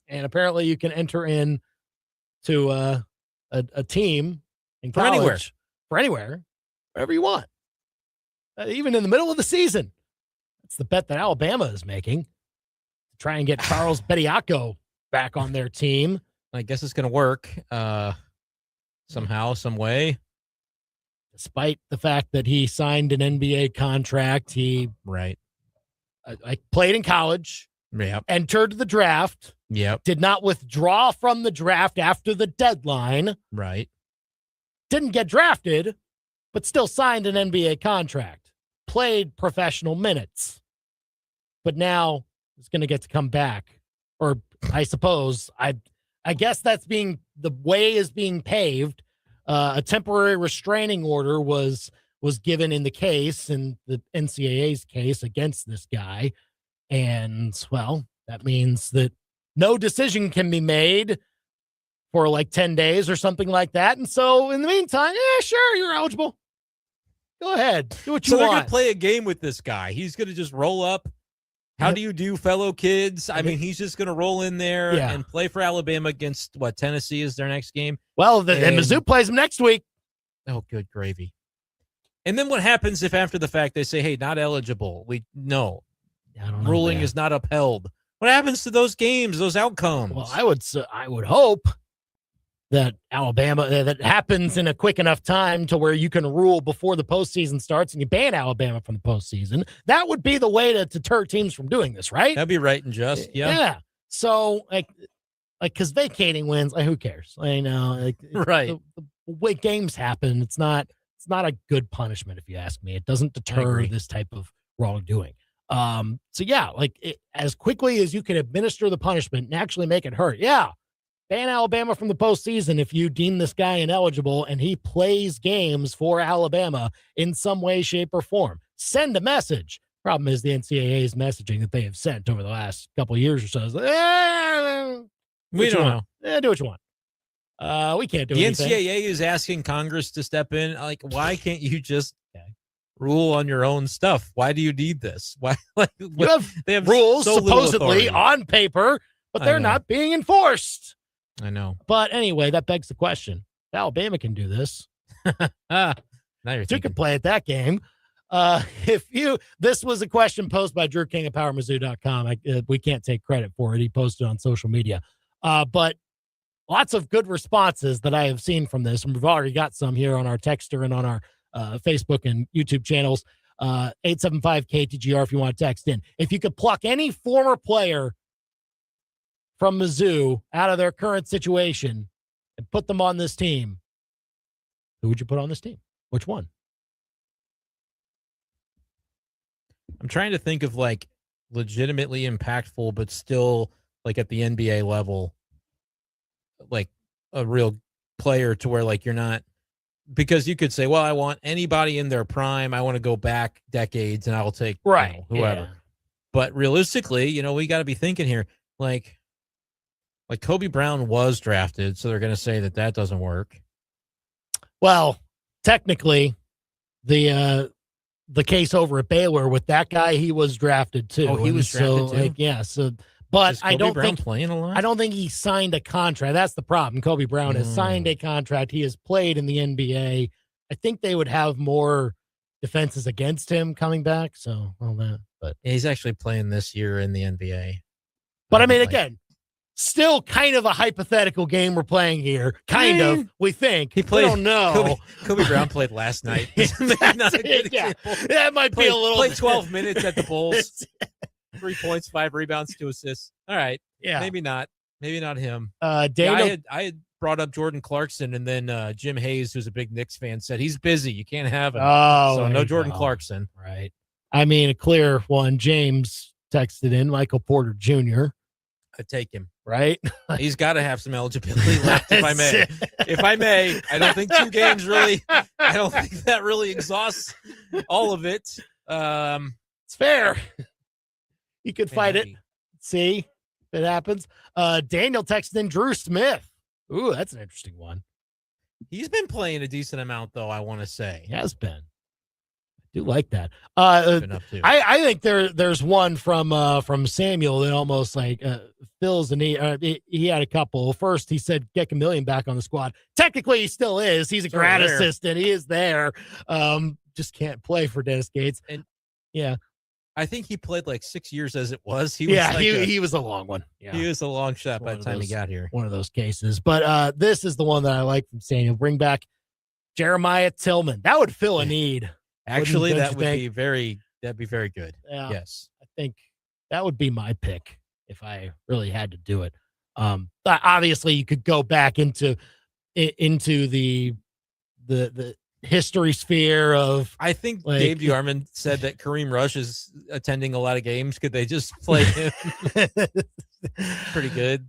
apparently you can enter in to a team in college for anywhere, wherever you want, even in the middle of the season. That's the bet that Alabama is making to try and get Charles Bediako back on their team. I guess it's going to work somehow, some way. Despite the fact that he signed an NBA contract, he played in college, entered the draft, did not withdraw from the draft after the deadline, didn't get drafted, but still signed an NBA contract, played professional minutes, but now is going to get to come back. Or I suppose, I guess that's the way is being paved. A temporary restraining order was given in the case, in the NCAA's case against this guy. And, well, that means that no decision can be made for like 10 days or something like that. And so in the meantime, sure, you're eligible. Go ahead. Do what you want. So they're going to play a game with this guy. He's going to just roll up. How do you do, fellow kids? I mean, he's just going to roll in there and play for Alabama against, Tennessee is their next game? Well, and Mizzou plays them next week. Oh, good gravy. And then what happens if after the fact they say, hey, not eligible? Ruling is not upheld. What happens to those games, those outcomes? Well, I would hope that Alabama, that happens in a quick enough time to where you can rule before the postseason starts and you ban Alabama from the postseason. That would be the way to deter teams from doing this, right? That'd be right and just, yeah. So, because vacating wins, who cares? I know, right. The way games happen, it's not a good punishment, if you ask me. It doesn't deter this type of wrongdoing. As quickly as you can administer the punishment and actually make it hurt. Yeah. Ban Alabama from the postseason if you deem this guy ineligible and he plays games for Alabama in some way, shape, or form. Send a message. Problem is the NCAA's messaging that they have sent over the last couple of years or so is we don't know. Do what you want. We can't do anything. The NCAA is asking Congress to step in. Why can't you just rule on your own stuff? Why do you need this? Why? They have rules supposedly on paper, but they're not being enforced. I know. But anyway, that begs the question. Alabama can do this. Now you could play at that game. This was a question posed by Drew King at PowerMizzou.com. We can't take credit for it. He posted on social media. But lots of good responses that I have seen from this. And we've already got some here on our Texter and on our Facebook and YouTube channels. 875-KTGR if you want to text in. If you could pluck any former player from Mizzou out of their current situation and put them on this team, who would you put on this team? Which one? I'm trying to think of legitimately impactful, but still at the NBA level, a real player to where you're not, because you could say, well, I want anybody in their prime. I want to go back decades and I'll take whoever. Yeah. But realistically, we got to be thinking here, Kobe Brown was drafted, so they're going to say that doesn't work. Well, technically, the case over at Baylor with that guy, he was drafted too. Oh, he was drafted too. But I don't think playing a lot? I don't think he signed a contract. That's the problem. Kobe Brown has signed a contract. He has played in the NBA. I think they would have more defenses against him coming back. So but he's actually playing this year in the NBA. But again. Still kind of a hypothetical game we're playing here. Kind of, we think. He played, we don't know. Kobe Brown played last night. Not a good example. That might be a little. Played 12 minutes at the Bulls. 3 points, 5 rebounds, 2 assists. All right. Yeah. Maybe not him. Daniel, I had brought up Jordan Clarkson, and then Jim Hayes, who's a big Knicks fan, said he's busy. You can't have him. Oh, so no Jordan Clarkson. Right. A clear one. James texted in Michael Porter Jr. I'd take him. Right? He's got to have some eligibility left, if I may. If I may. I don't think 2 games really, I don't think that really exhausts all of it. It's fair. You could fight it. See if it happens. Daniel texted in Drew Smith. Ooh, that's an interesting one. He's been playing a decent amount, though, I want to say. He has been. Do like that. Up to. I think there's one from Samuel that almost like fills the need. He had a couple. First, he said get Chameleon back on the squad. Technically, he still is. He's a grad assistant. He is there. Just can't play for Dennis Gates. And yeah, I think he played like 6 years as it was. He was a long one. Yeah, he was a long shot by the time he got here. One of those cases. But this is the one that I like from Samuel. Bring back Jeremiah Tillman. That would fill a need. Actually, that'd be very good. Yeah, yes. I think that would be my pick if I really had to do it. Obviously you could go back into the history sphere of, I think Dave DeArmond said that Kareem Rush is attending a lot of games. Could they just play him? Pretty good.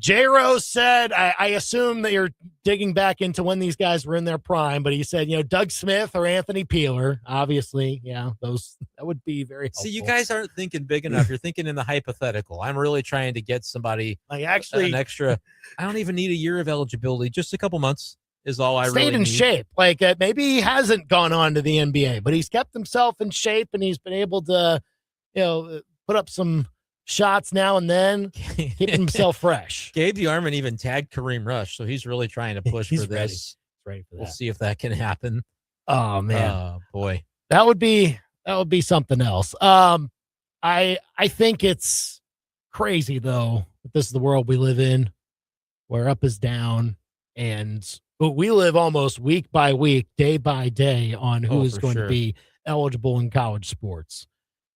J-Rose said, I assume that you're digging back into when these guys were in their prime, but he said, Doug Smith or Anthony Peeler, obviously. Yeah, that would be very helpful. See, you guys aren't thinking big enough. You're thinking in the hypothetical. I'm really trying to get somebody like actually an extra. I don't even need a year of eligibility. Just a couple months is all I really need. Stayed in shape. Like maybe he hasn't gone on to the NBA, but he's kept himself in shape and he's been able to, put up some shots now and then, keep himself fresh. Gabe DeArmond even tagged Kareem Rush, so he's really trying to push for ready. this. Ready for that. We'll see if that can happen. Oh man, oh boy, that would be something else. I think it's crazy though that this is the world we live in, where up is down, but we live almost week by week, day by day on who is going to be eligible in college sports,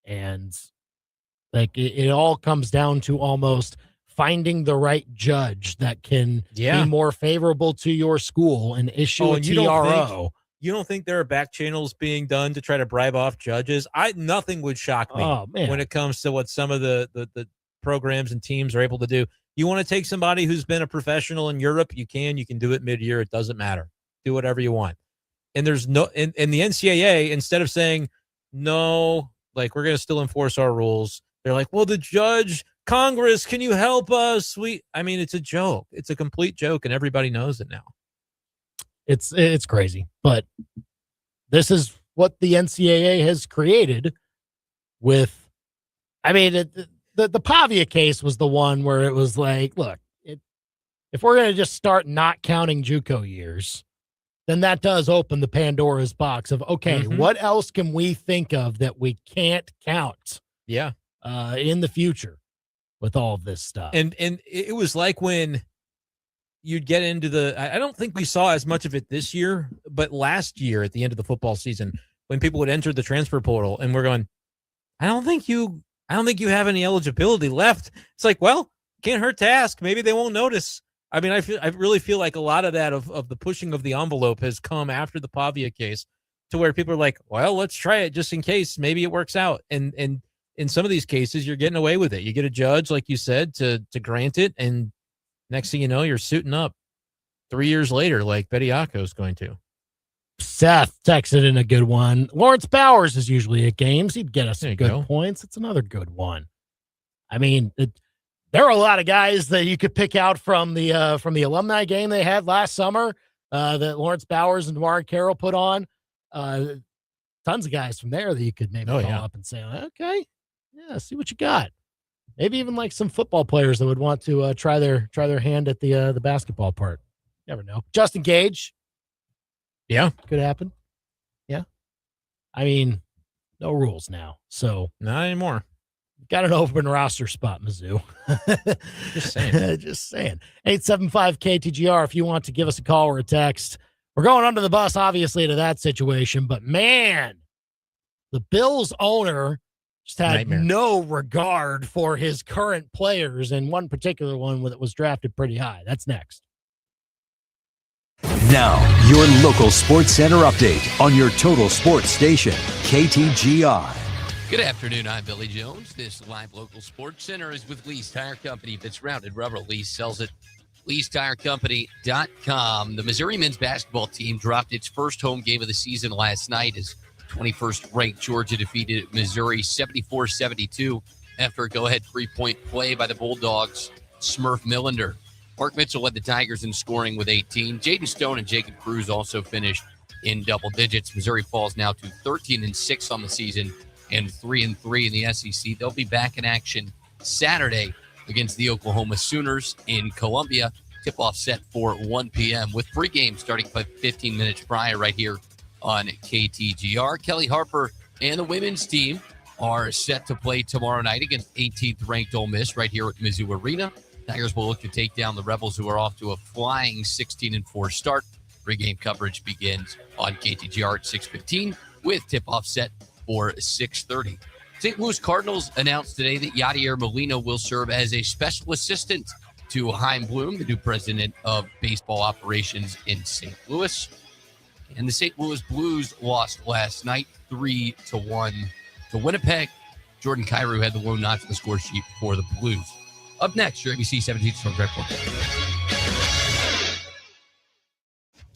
and like it all comes down to almost finding the right judge that can be more favorable to your school and issue a TRO. You don't think there are back channels being done to try to bribe off judges? Nothing would shock me when it comes to what some of the programs and teams are able to do. You want to take somebody who's been a professional in Europe, you can do it mid-year. It doesn't matter. Do whatever you want. And there's no, and the NCAA, instead of saying, no, like we're going to still enforce our rules, they're like, well, the judge, Congress, can you help us? It's a joke. It's a complete joke, and everybody knows it now. It's crazy, but this is what the NCAA has created with, the Pavia case was the one where it was like, look, if we're going to just start not counting JUCO years, then that does open the Pandora's box of, what else can we think of that we can't count? Yeah. In the future with all of this stuff. And it was like when you'd get into I don't think we saw as much of it this year, but last year at the end of the football season, when people would enter the transfer portal and we're going, I don't think you have any eligibility left. It's like, well, can't hurt to ask. Maybe they won't notice. I really feel like a lot of that of the pushing of the envelope has come after the Pavia case, to where people are like, well, let's try it just in case. Maybe it works out. And in some of these cases, you're getting away with it. You get a judge, like you said, to grant it, and next thing you know, you're suiting up 3 years later, like Bediako is going to. Seth texted in a good one. Lawrence Bowers is usually at games. He'd get us some good points. It's another good one. There are a lot of guys that you could pick out from the alumni game they had last summer that Lawrence Bowers and Dwar Carroll put on. Tons of guys from there that you could maybe call up and say, okay, yeah, see what you got. Maybe even like some football players that would want to try their hand at the basketball part. Never know. Justin Gage. Yeah. Could happen. Yeah. No rules now. So not anymore. Got an open roster spot, Mizzou. Just saying. Just saying. 875-KTGR if you want to give us a call or a text. We're going under the bus, obviously, to that situation. But, man, the Bills owner just had no regard for his current players, and one particular one that was drafted pretty high. That's next. Now, your local Sports Center update on your total sports station, KTGR. Good afternoon. I'm Billy Jones. This live local sports center is with Lee's Tire Company. If it's rounded rubber, Lee's sells it. Lee'sTireCompany.com. The Missouri men's basketball team dropped its first home game of the season last night as 21st ranked Georgia defeated Missouri 74-72 after a go-ahead three-point play by the Bulldogs' Smurf Millender. Mark Mitchell led the Tigers in scoring with 18. Jaden Stone and Jacob Cruz also finished in double digits. Missouri falls now to 13-6 on the season and 3-3 in the SEC. They'll be back in action Saturday against the Oklahoma Sooners in Columbia. Tip-off set for 1 p.m. with pregame starting by 15 minutes prior right here on KTGR. Kelly Harper and the women's team are set to play tomorrow night against 18th ranked Ole Miss right here at Mizzou Arena. Tigers will look to take down the Rebels, who are off to a flying 16-4 start. Pregame coverage begins on KTGR at 6:15 with tip-off set for 6:30. St. Louis Cardinals announced today that Yadier Molina will serve as a special assistant to Chaim Bloom, the new president of baseball operations in St. Louis. And the St. Louis Blues lost last night 3-1 to Winnipeg. Jordan Kyrou had the lone notch on the score sheet for the Blues. Up next, your ABC 17 Storm Track Forecast.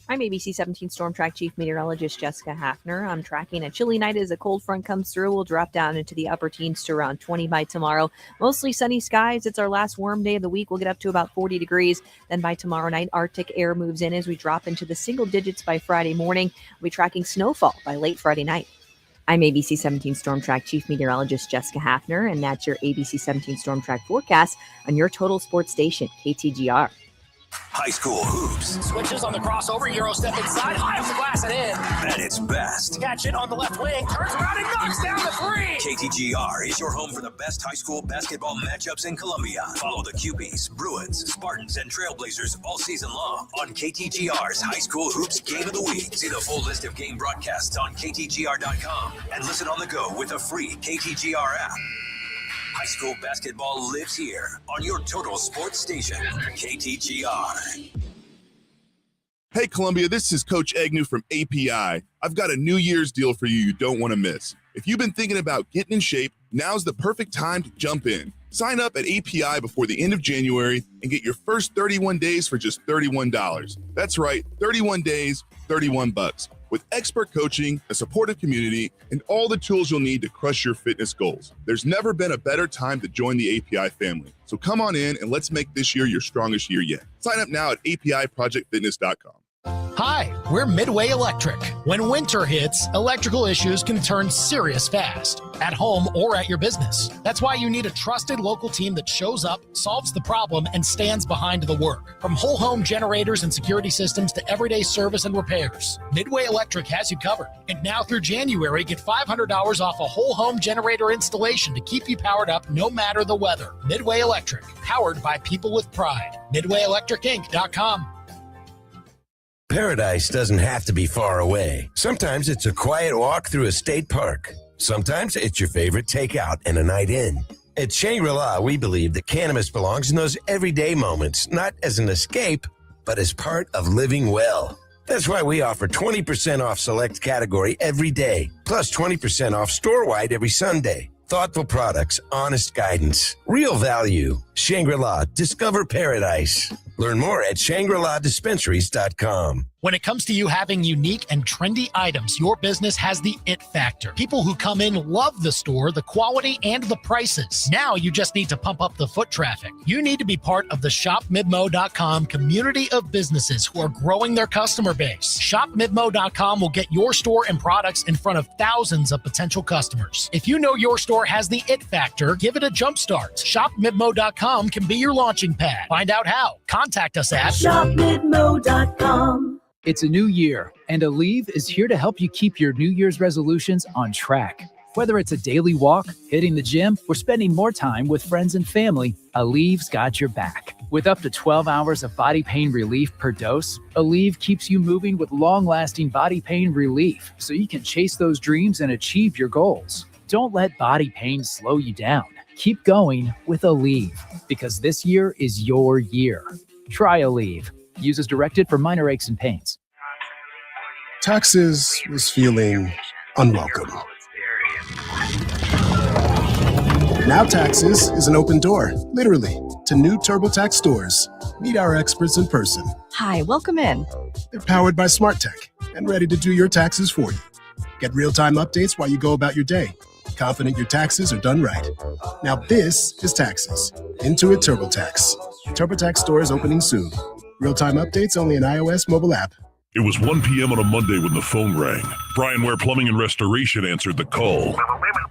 I'm ABC 17 Storm Track Chief Meteorologist Jessica Hafner. I'm tracking a chilly night as a cold front comes through. We'll drop down into the upper teens to around 20 by tomorrow. Mostly sunny skies. It's our last warm day of the week. We'll get up to about 40 degrees. Then by tomorrow night, Arctic air moves in as we drop into the single digits by Friday morning. We'll be tracking snowfall by late Friday night. I'm ABC 17 Storm Track Chief Meteorologist Jessica Hafner, and that's your ABC 17 Storm Track forecast on your total sports station, KTGR. High school hoops. Switches on the crossover, Euro step inside, high off the glass and in. At its best. Catch it on the left wing, turns around and knocks down the three. KTGR is your home for the best high school basketball matchups in Columbia. Follow the QBs, Bruins, Spartans, and Trailblazers all season long on KTGR's High School Hoops Game of the Week. See the full list of game broadcasts on KTGR.com and listen on the go with a free KTGR app. High school basketball lives here on your total sports station, KTGR. Hey, Columbia, this is Coach Agnew from API. I've got a New Year's deal for you don't want to miss. If you've been thinking about getting in shape, now's the perfect time to jump in. Sign up at API before the end of January and get your first 31 days for just $31. That's right, 31 days, $31. With expert coaching, a supportive community, and all the tools you'll need to crush your fitness goals. There's never been a better time to join the API family. So come on in and let's make this year your strongest year yet. Sign up now at APIProjectFitness.com. Hi, we're Midway Electric. When winter hits, electrical issues can turn serious fast, at home or at your business. That's why you need a trusted local team that shows up, solves the problem, and stands behind the work. From whole home generators and security systems to everyday service and repairs, Midway Electric has you covered. And now through January, get $500 off a whole home generator installation to keep you powered up no matter the weather. Midway Electric, powered by people with pride. MidwayElectricInc.com. Paradise doesn't have to be far away. Sometimes it's a quiet walk through a state park. Sometimes it's your favorite takeout and a night in. At Shangri-La, we believe that cannabis belongs in those everyday moments, not as an escape, but as part of living well. That's why we offer 20% off select category every day, plus 20% off store-wide every Sunday. Thoughtful products, honest guidance, real value. Shangri-La, discover paradise. Learn more at ShangriLaDispensaries.com. When it comes to you having unique and trendy items, your business has the it factor. People who come in love the store, the quality, and the prices. Now you just need to pump up the foot traffic. You need to be part of the ShopMidmo.com community of businesses who are growing their customer base. ShopMidmo.com will get your store and products in front of thousands of potential customers. If you know your store has the it factor, give it a jump start. ShopMidmo.com can be your launching pad. Find out how. Contact us at ShopMidmo.com. It's a new year, and Aleve is here to help you keep your New Year's resolutions on track. Whether it's a daily walk, hitting the gym, or spending more time with friends and family, Aleve's got your back. With up to 12 hours of body pain relief per dose, Aleve keeps you moving with long-lasting body pain relief so you can chase those dreams and achieve your goals. Don't let body pain slow you down. Keep going with Aleve, because this year is your year. Try Aleve. Use as directed for minor aches and pains. Taxes was feeling unwelcome. Now Taxes is an open door, literally, to new TurboTax stores. Meet our experts in person. Hi, welcome in. They're powered by smart tech and ready to do your taxes for you. Get real-time updates while you go about your day. Confident your taxes are done right. Now this is Taxes. Intuit TurboTax. TurboTax stores opening soon. Real-time updates only in iOS mobile app. It was 1 p.m. on a Monday when the phone rang. Brian Ware Plumbing and Restoration answered the call.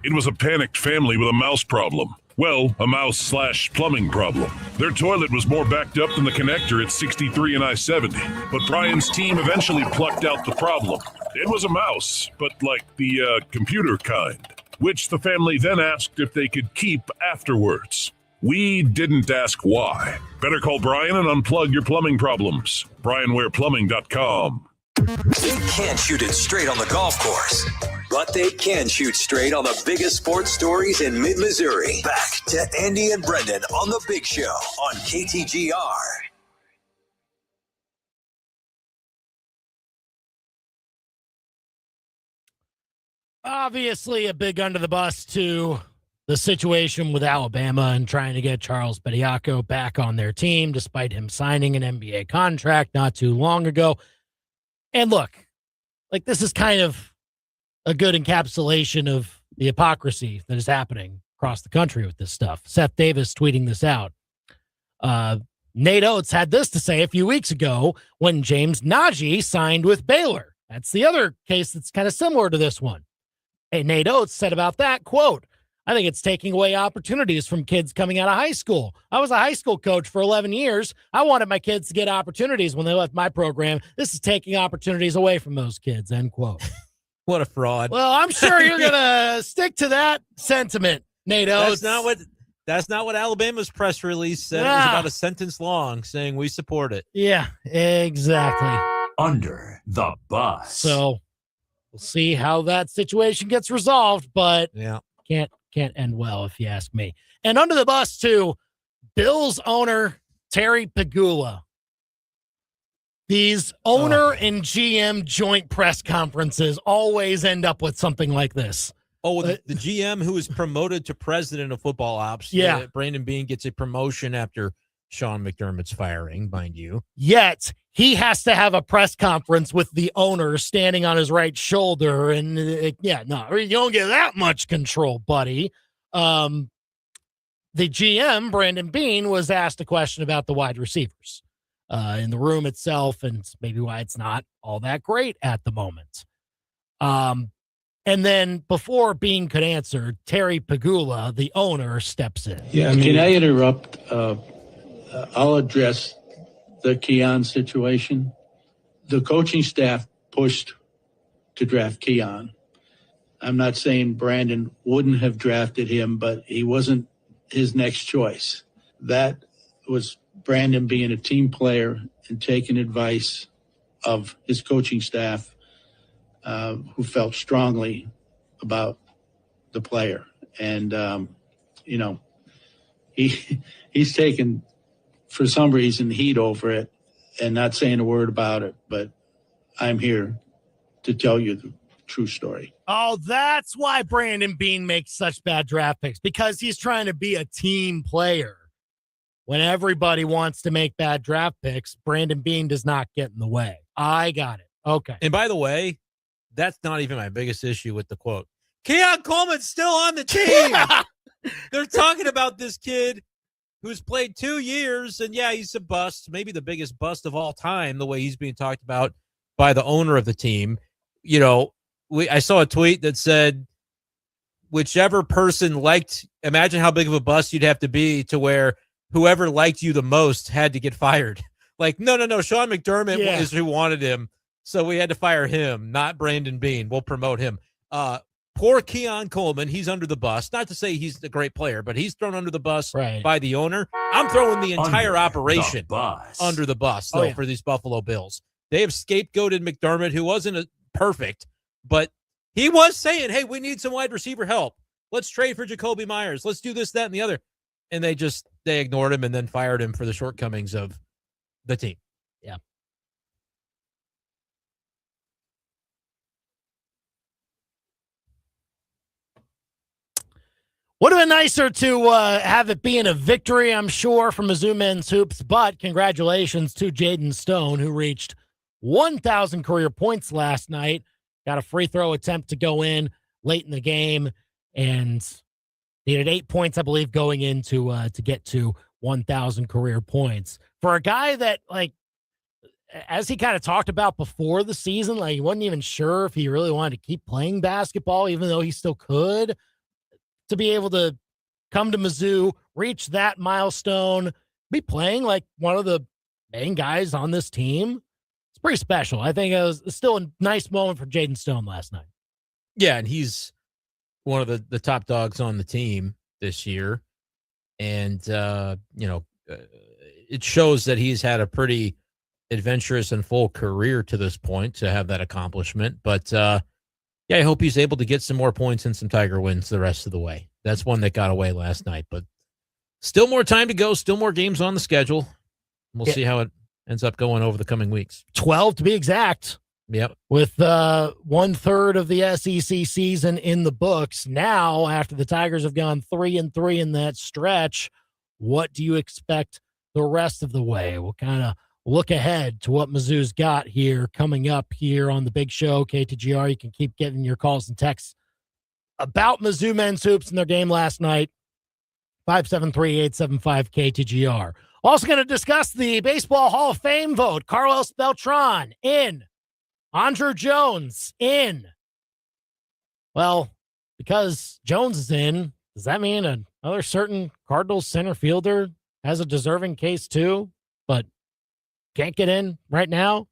It was a panicked family with a mouse problem. Well, a mouse/plumbing problem. Their toilet was more backed up than the connector at 63 and I-70. But Brian's team eventually plucked out the problem. It was a mouse, but like the computer kind, which the family then asked if they could keep afterwards. We didn't ask why. Better call Brian and unplug your plumbing problems. BrianWarePlumbing.com. They can't shoot it straight on the golf course, but they can shoot straight on the biggest sports stories in mid-Missouri. Back to Andy and Brendan on The Big Show on KTGR. Obviously, a big under the bus to the situation with Alabama and trying to get Charles Bediako back on their team, despite him signing an NBA contract not too long ago. And look, like, this is kind of a good encapsulation of the hypocrisy that is happening across the country with this stuff. Seth Davis tweeting this out. Nate Oates had this to say a few weeks ago when James Najee signed with Baylor. That's the other case that's kind of similar to this one. Hey, Nate Oates said about that, quote, I think it's taking away opportunities from kids coming out of high school. I was a high school coach for 11 years. I wanted my kids to get opportunities when they left my program. This is taking opportunities away from those kids, end quote. What a fraud. Well, I'm sure you're going to stick to that sentiment, Nate Oates. That's not what Alabama's press release said. It was about a sentence long saying we support it. Yeah, exactly. Under the bus. So we'll see how that situation gets resolved, but yeah, can't end well, if you ask me. And under the bus, too, Bills owner Terry Pegula. These owner and GM joint press conferences always end up with something like this. Oh, the GM who was promoted to president of football ops. Yeah. Brandon Beane gets a promotion after Sean McDermott's firing, mind you. Yet he has to have a press conference with the owner standing on his right shoulder. And you don't get that much control, buddy. The GM, Brandon Beane, was asked a question about the wide receivers in the room itself, and maybe why it's not all that great at the moment. And then before Beane could answer, Terry Pegula, the owner, steps in. Yeah, can I interrupt? I'll address the Keon situation. The coaching staff pushed to draft Keon. I'm not saying Brandon wouldn't have drafted him, but he wasn't his next choice. That was Brandon being a team player and taking advice of his coaching staff, who felt strongly about the player. And, he's taken, for some reason, heat over it and not saying a word about it. But I'm here to tell you the true story. Oh, that's why Brandon Beane makes such bad draft picks, because he's trying to be a team player. When everybody wants to make bad draft picks, Brandon Beane does not get in the way. I got it. Okay. And by the way, that's not even my biggest issue with the quote. Keon Coleman's still on the team. They're talking about this kid who's played 2 years, and yeah, he's a bust, maybe the biggest bust of all time, the way he's being talked about by the owner of the team. I saw a tweet that said, whichever person imagine how big of a bust you'd have to be to where whoever liked you the most had to get fired. Like, no. Sean McDermott is who wanted him, so we had to fire him, not Brandon Beane. We'll promote him. Poor Keon Coleman, he's under the bus. Not to say he's a great player, but he's thrown under the bus by the owner. I'm throwing the entire operation under the bus, though, for these Buffalo Bills. They have scapegoated McDermott, who wasn't perfect, but he was saying, hey, we need some wide receiver help. Let's trade for Jacoby Myers. Let's do this, that, and the other. And they ignored him and then fired him for the shortcomings of the team. Yeah. Would have been nicer to have it being a victory, I'm sure, for Mizzou men's hoops, but congratulations to Jaden Stone, who reached 1,000 career points last night. Got a free throw attempt to go in late in the game, and needed 8 points, I believe, going in to get to 1,000 career points. For a guy that, as he kind of talked about before the season, like he wasn't even sure if he really wanted to keep playing basketball, even though he still could, to be able to come to Mizzou, reach that milestone, be playing like one of the main guys on this team. It's pretty special. I think it was still a nice moment for Jaden Stone last night. Yeah, and he's one of the top dogs on the team this year. And, it shows that he's had a pretty adventurous and full career to this point to have that accomplishment. But, I hope he's able to get some more points and some Tiger wins the rest of the way. That's one that got away last night. But still more time to go, still more games on the schedule. We'll see how it ends up going over the coming weeks. 12 to be exact. Yep. With 1/3 of the SEC season in the books. Now, after the Tigers have gone 3-3 in that stretch, what do you expect the rest of the way? We'll kind of look ahead to what Mizzou's got here coming up here on the big show, KTGR. You can keep getting your calls and texts about Mizzou men's hoops and their game last night. 573-875-KTGR. Also going to discuss the Baseball Hall of Fame vote. Carlos Beltran in. Andrew Jones in. Well, because Jones is in, does that mean another certain Cardinals center fielder has a deserving case too, but can't get in right now?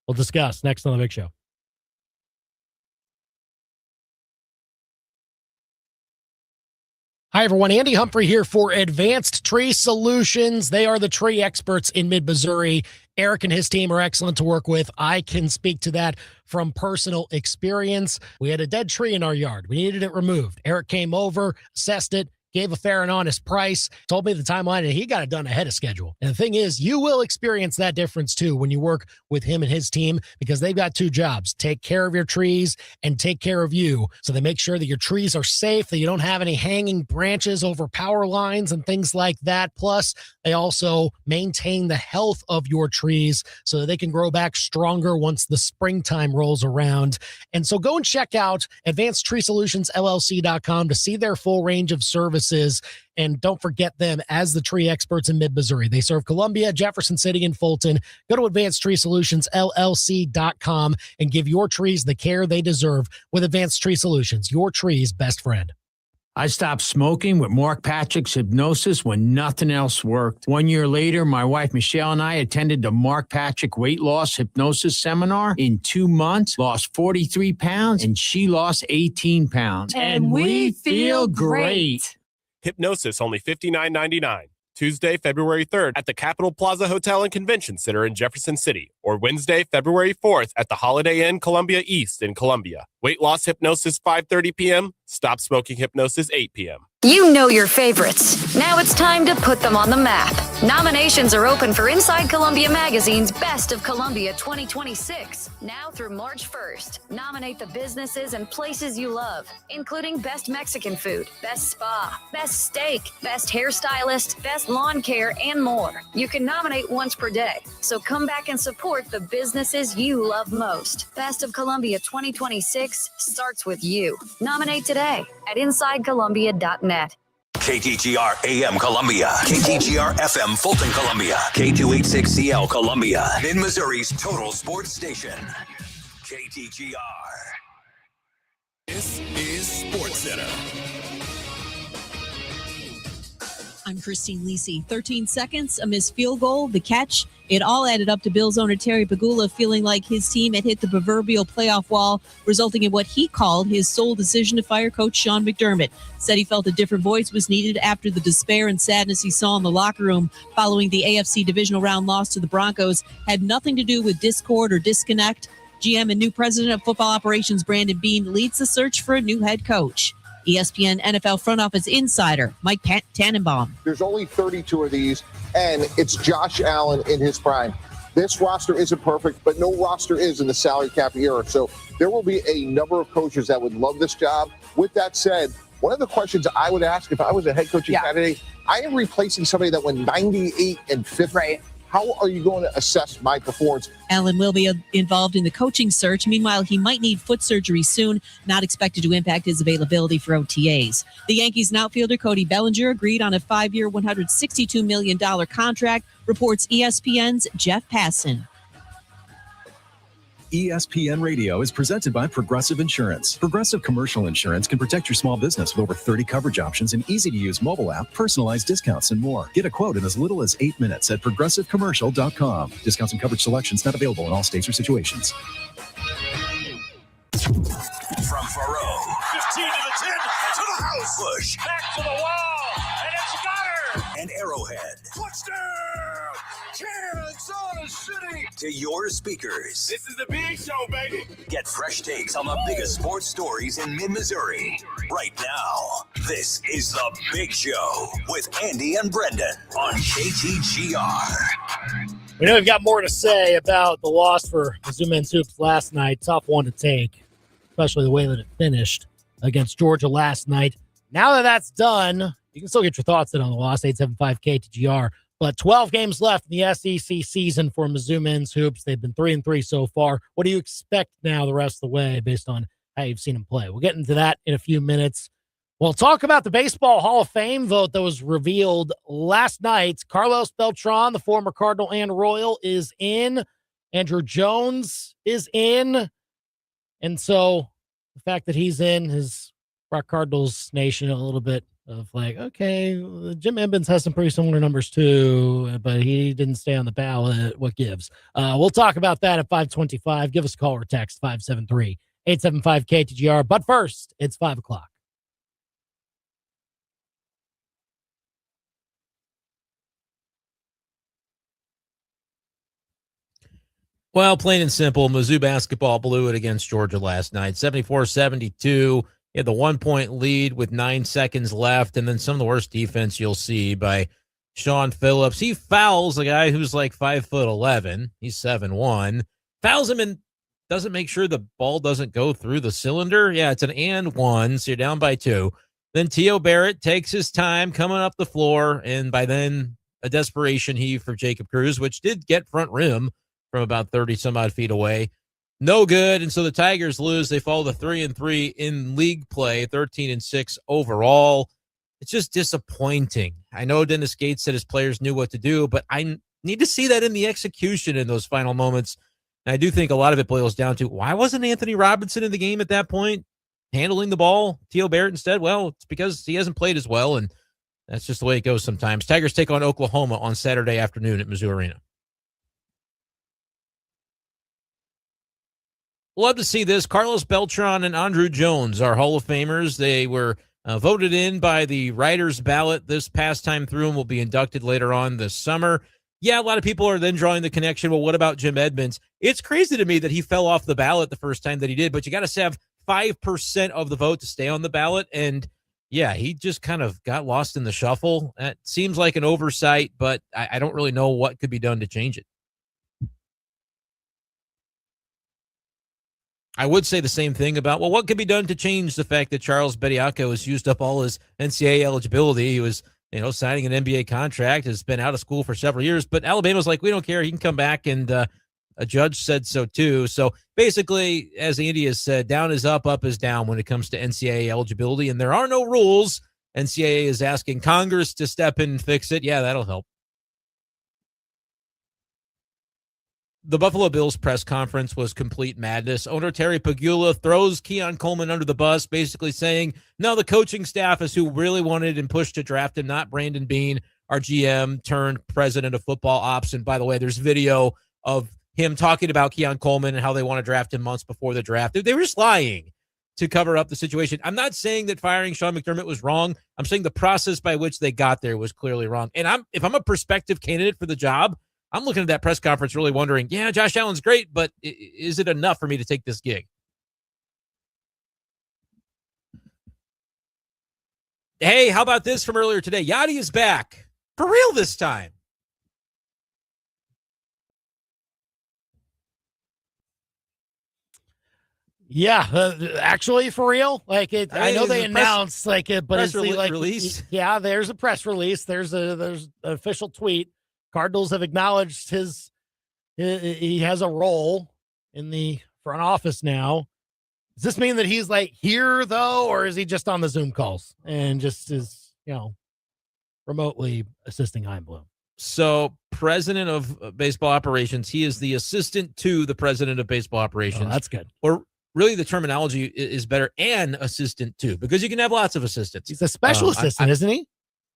We'll discuss next on the big show. Hi, everyone. Andy Humphrey here for Advanced Tree Solutions. They are the tree experts in mid-Missouri. Eric and his team are excellent to work with. I can speak to that from personal experience. We had a dead tree in our yard. We needed it removed. Eric came over, assessed it, gave a fair and honest price, told me the timeline, and he got it done ahead of schedule. And the thing is, you will experience that difference too when you work with him and his team, because they've got two jobs: take care of your trees and take care of you. So they make sure that your trees are safe, that you don't have any hanging branches over power lines and things like that. Plus, they also maintain the health of your trees so that they can grow back stronger once the springtime rolls around. And so go and check out AdvancedTreeSolutionsLLC.com to see their full range of services. And don't forget them as the tree experts in mid-Missouri. They serve Columbia, Jefferson City, and Fulton. Go to AdvancedTreeSolutionsLLC.com and give your trees the care they deserve with Advanced Tree Solutions, your tree's best friend. I stopped smoking with Mark Patrick's hypnosis when nothing else worked. 1 year later, my wife Michelle and I attended the Mark Patrick weight loss hypnosis seminar. In 2 months, lost 43 pounds, and she lost 18 pounds. And we feel great. Hypnosis, only $59.99. Tuesday, February 3rd at the Capitol Plaza Hotel and Convention Center in Jefferson City, or Wednesday, February 4th at the Holiday Inn Columbia East in Columbia. Weight loss hypnosis 5:30 p.m. Stop smoking hypnosis 8 p.m. You know your favorites. Now it's time to put them on the map. Nominations are open for Inside Columbia Magazine's Best of Columbia 2026. Now through March 1st. Nominate the businesses and places you love, including Best Mexican Food, Best Spa, Best Steak, Best Hairstylist, Best Lawn Care, and more. You can nominate once per day, so come back and support the businesses you love most. Best of Columbia 2026 starts with you. Nominate today at InsideColumbia.net. KTGR AM Columbia, KTGR FM Fulton Columbia, K286CL Columbia, Mid-Missouri's total sports station. KTGR. This is Sports Center. I'm Christine Lisi. 13 seconds, a missed field goal, the catch. It all added up to Bills owner Terry Pegula feeling like his team had hit the proverbial playoff wall, resulting in what he called his sole decision to fire coach Sean McDermott. Said he felt a different voice was needed after the despair and sadness he saw in the locker room following the AFC divisional round loss to the Broncos. Had nothing to do with discord or disconnect. GM and new president of football operations Brandon Beane leads the search for a new head coach. ESPN NFL front office insider Mike Tannenbaum. There's only 32 of these, and it's Josh Allen in his prime. This roster isn't perfect, but no roster is in the salary cap era. So there will be a number of coaches that would love this job. With that said, one of the questions I would ask if I was a head coaching candidate, I am replacing somebody that went 98 and 50. Right. How are you going to assess my performance? Allen will be involved in the coaching search. Meanwhile, he might need foot surgery soon, not expected to impact his availability for OTAs. The Yankees outfielder Cody Bellinger agreed on a 5-year, $162 million contract, reports ESPN's Jeff Passan. ESPN Radio is presented by Progressive Insurance. Progressive Commercial Insurance can protect your small business with over 30 coverage options, an easy-to-use mobile app, personalized discounts, and more. Get a quote in as little as 8 minutes at progressivecommercial.com. Discounts and coverage selections not available in all states or situations. From Faro. 15 to the 10, to the house. Bush. Back to the wall, and it's got her. And Arrowhead. Touchdown, Kansas City. To your speakers. This is the big show, baby. Get fresh takes on the biggest sports stories in mid-Missouri. Right now, this is The Big Show with Andy and Brendan on KTGR. We know we've got more to say about the loss for Mizzou men's hoops last night. Tough one to take, especially the way that it finished against Georgia last night. Now that that's done, you can still get your thoughts in on the loss, 875-KTGR. But 12 games left in the SEC season for Mizzou men's hoops. They've been 3-3 so far. What do you expect now the rest of the way based on how you've seen them play? We'll get into that in a few minutes. We'll talk about the Baseball Hall of Fame vote that was revealed last night. Carlos Beltran, the former Cardinal and Royal, is in. Andrew Jones is in. And so the fact that he's in has brought Cardinals Nation a little bit of like, okay, Jim Embens has some pretty similar numbers too, but he didn't stay on the ballot. What gives? We'll talk about that at 5:25. Give us a call or text 573-875-KTGR. But first, it's 5 o'clock. Well, plain and simple, Mizzou basketball blew it against Georgia last night, 74-72. He had the 1-point lead with 9 seconds left, and then some of the worst defense you'll see by Sean Phillips. He fouls a guy who's like 5'11". He's 7'1". Fouls him and doesn't make sure the ball doesn't go through the cylinder. Yeah, it's an and one, so you're down by 2. Then T.O. Barrett takes his time coming up the floor, and by then a desperation heave for Jacob Cruz, which did get front rim from about 30-some-odd feet away. No good, and so the Tigers lose. They fall to 3-3 in league play, 13-6 overall. It's just disappointing. I know Dennis Gates said his players knew what to do, but I need to see that in the execution in those final moments. And I do think a lot of it boils down to, why wasn't Anthony Robinson in the game at that point, handling the ball? T.O. Barrett instead? Well, it's because he hasn't played as well, and that's just the way it goes sometimes. Tigers take on Oklahoma on Saturday afternoon at Mizzou Arena. Love to see this. Carlos Beltran and Andrew Jones are Hall of Famers. They were voted in by the writers' ballot this past time through and will be inducted later on this summer. Yeah, a lot of people are then drawing the connection. Well, what about Jim Edmonds? It's crazy to me that he fell off the ballot the first time that he did, but you got to have 5% of the vote to stay on the ballot. And yeah, he just kind of got lost in the shuffle. That seems like an oversight, but I don't really know what could be done to change it. I would say the same thing about, well, what could be done to change the fact that Charles Bediako has used up all his NCAA eligibility? He was, signing an NBA contract, has been out of school for several years, but Alabama's like, we don't care. He can come back, and a judge said so too. So basically, as Andy has said, down is up is down when it comes to NCAA eligibility, and there are no rules. NCAA is asking Congress to step in and fix it. Yeah, that'll help. The Buffalo Bills press conference was complete madness. Owner Terry Pagula throws Keon Coleman under the bus, basically saying, no, the coaching staff is who really wanted and pushed to draft him, not Brandon Beane, our GM turned president of football ops. And by the way, there's video of him talking about Keon Coleman and how they want to draft him months before the draft. They were just lying to cover up the situation. I'm not saying that firing Sean McDermott was wrong. I'm saying the process by which they got there was clearly wrong. And if I'm a prospective candidate for the job, I'm looking at that press conference really wondering, yeah, Josh Allen's great, but is it enough for me to take this gig? Hey, how about this from earlier today? Yachty is back. For real this time. Yeah, actually, for real. Like it, I know they announced but it's like release. Yeah, there's a press release. There's an official tweet. Cardinals have acknowledged he has a role in the front office now. Does this mean that he's like here though, or is he just on the Zoom calls and just is remotely assisting Heimblum? So president of baseball operations, he is the assistant to the president of baseball operations. Oh, that's good. Or really the terminology is better, an assistant to, because you can have lots of assistants. He's a special assistant, isn't he?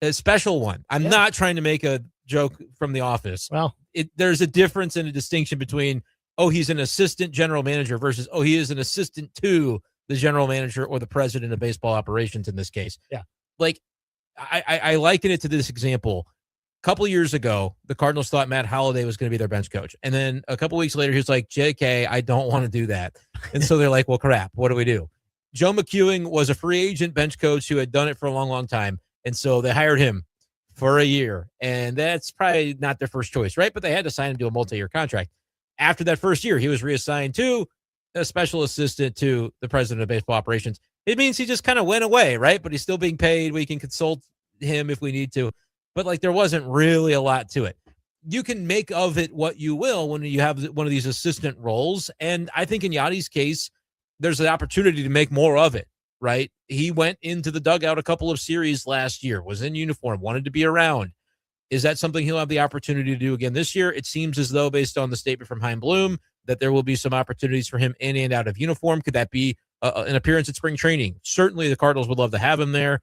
A special one. I'm not trying to make a joke from The Office. Well, there's a difference and a distinction between, oh, he's an assistant general manager versus, oh, he is an assistant to the general manager or the president of baseball operations in this case. Yeah. Like, I liken it to this example. A couple years ago, the Cardinals thought Matt Holliday was going to be their bench coach. And then a couple weeks later, he was like, JK, I don't want to do that. And so they're like, well, crap, what do we do? Joe McEwing was a free agent bench coach who had done it for a long, long time. And so they hired him for a year. And that's probably not their first choice, right? But they had to sign him to a multi-year contract. After that first year, he was reassigned to a special assistant to the president of baseball operations. It means he just kind of went away, right? But he's still being paid. We can consult him if we need to. But like, there wasn't really a lot to it. You can make of it what you will when you have one of these assistant roles. And I think in Yadi's case, there's an opportunity to make more of it, right? He went into the dugout a couple of series last year, was in uniform, wanted to be around. Is that something he'll have the opportunity to do again this year? It seems as though, based on the statement from Chaim Bloom, that there will be some opportunities for him in and out of uniform. Could that be an appearance at spring training? Certainly the Cardinals would love to have him there.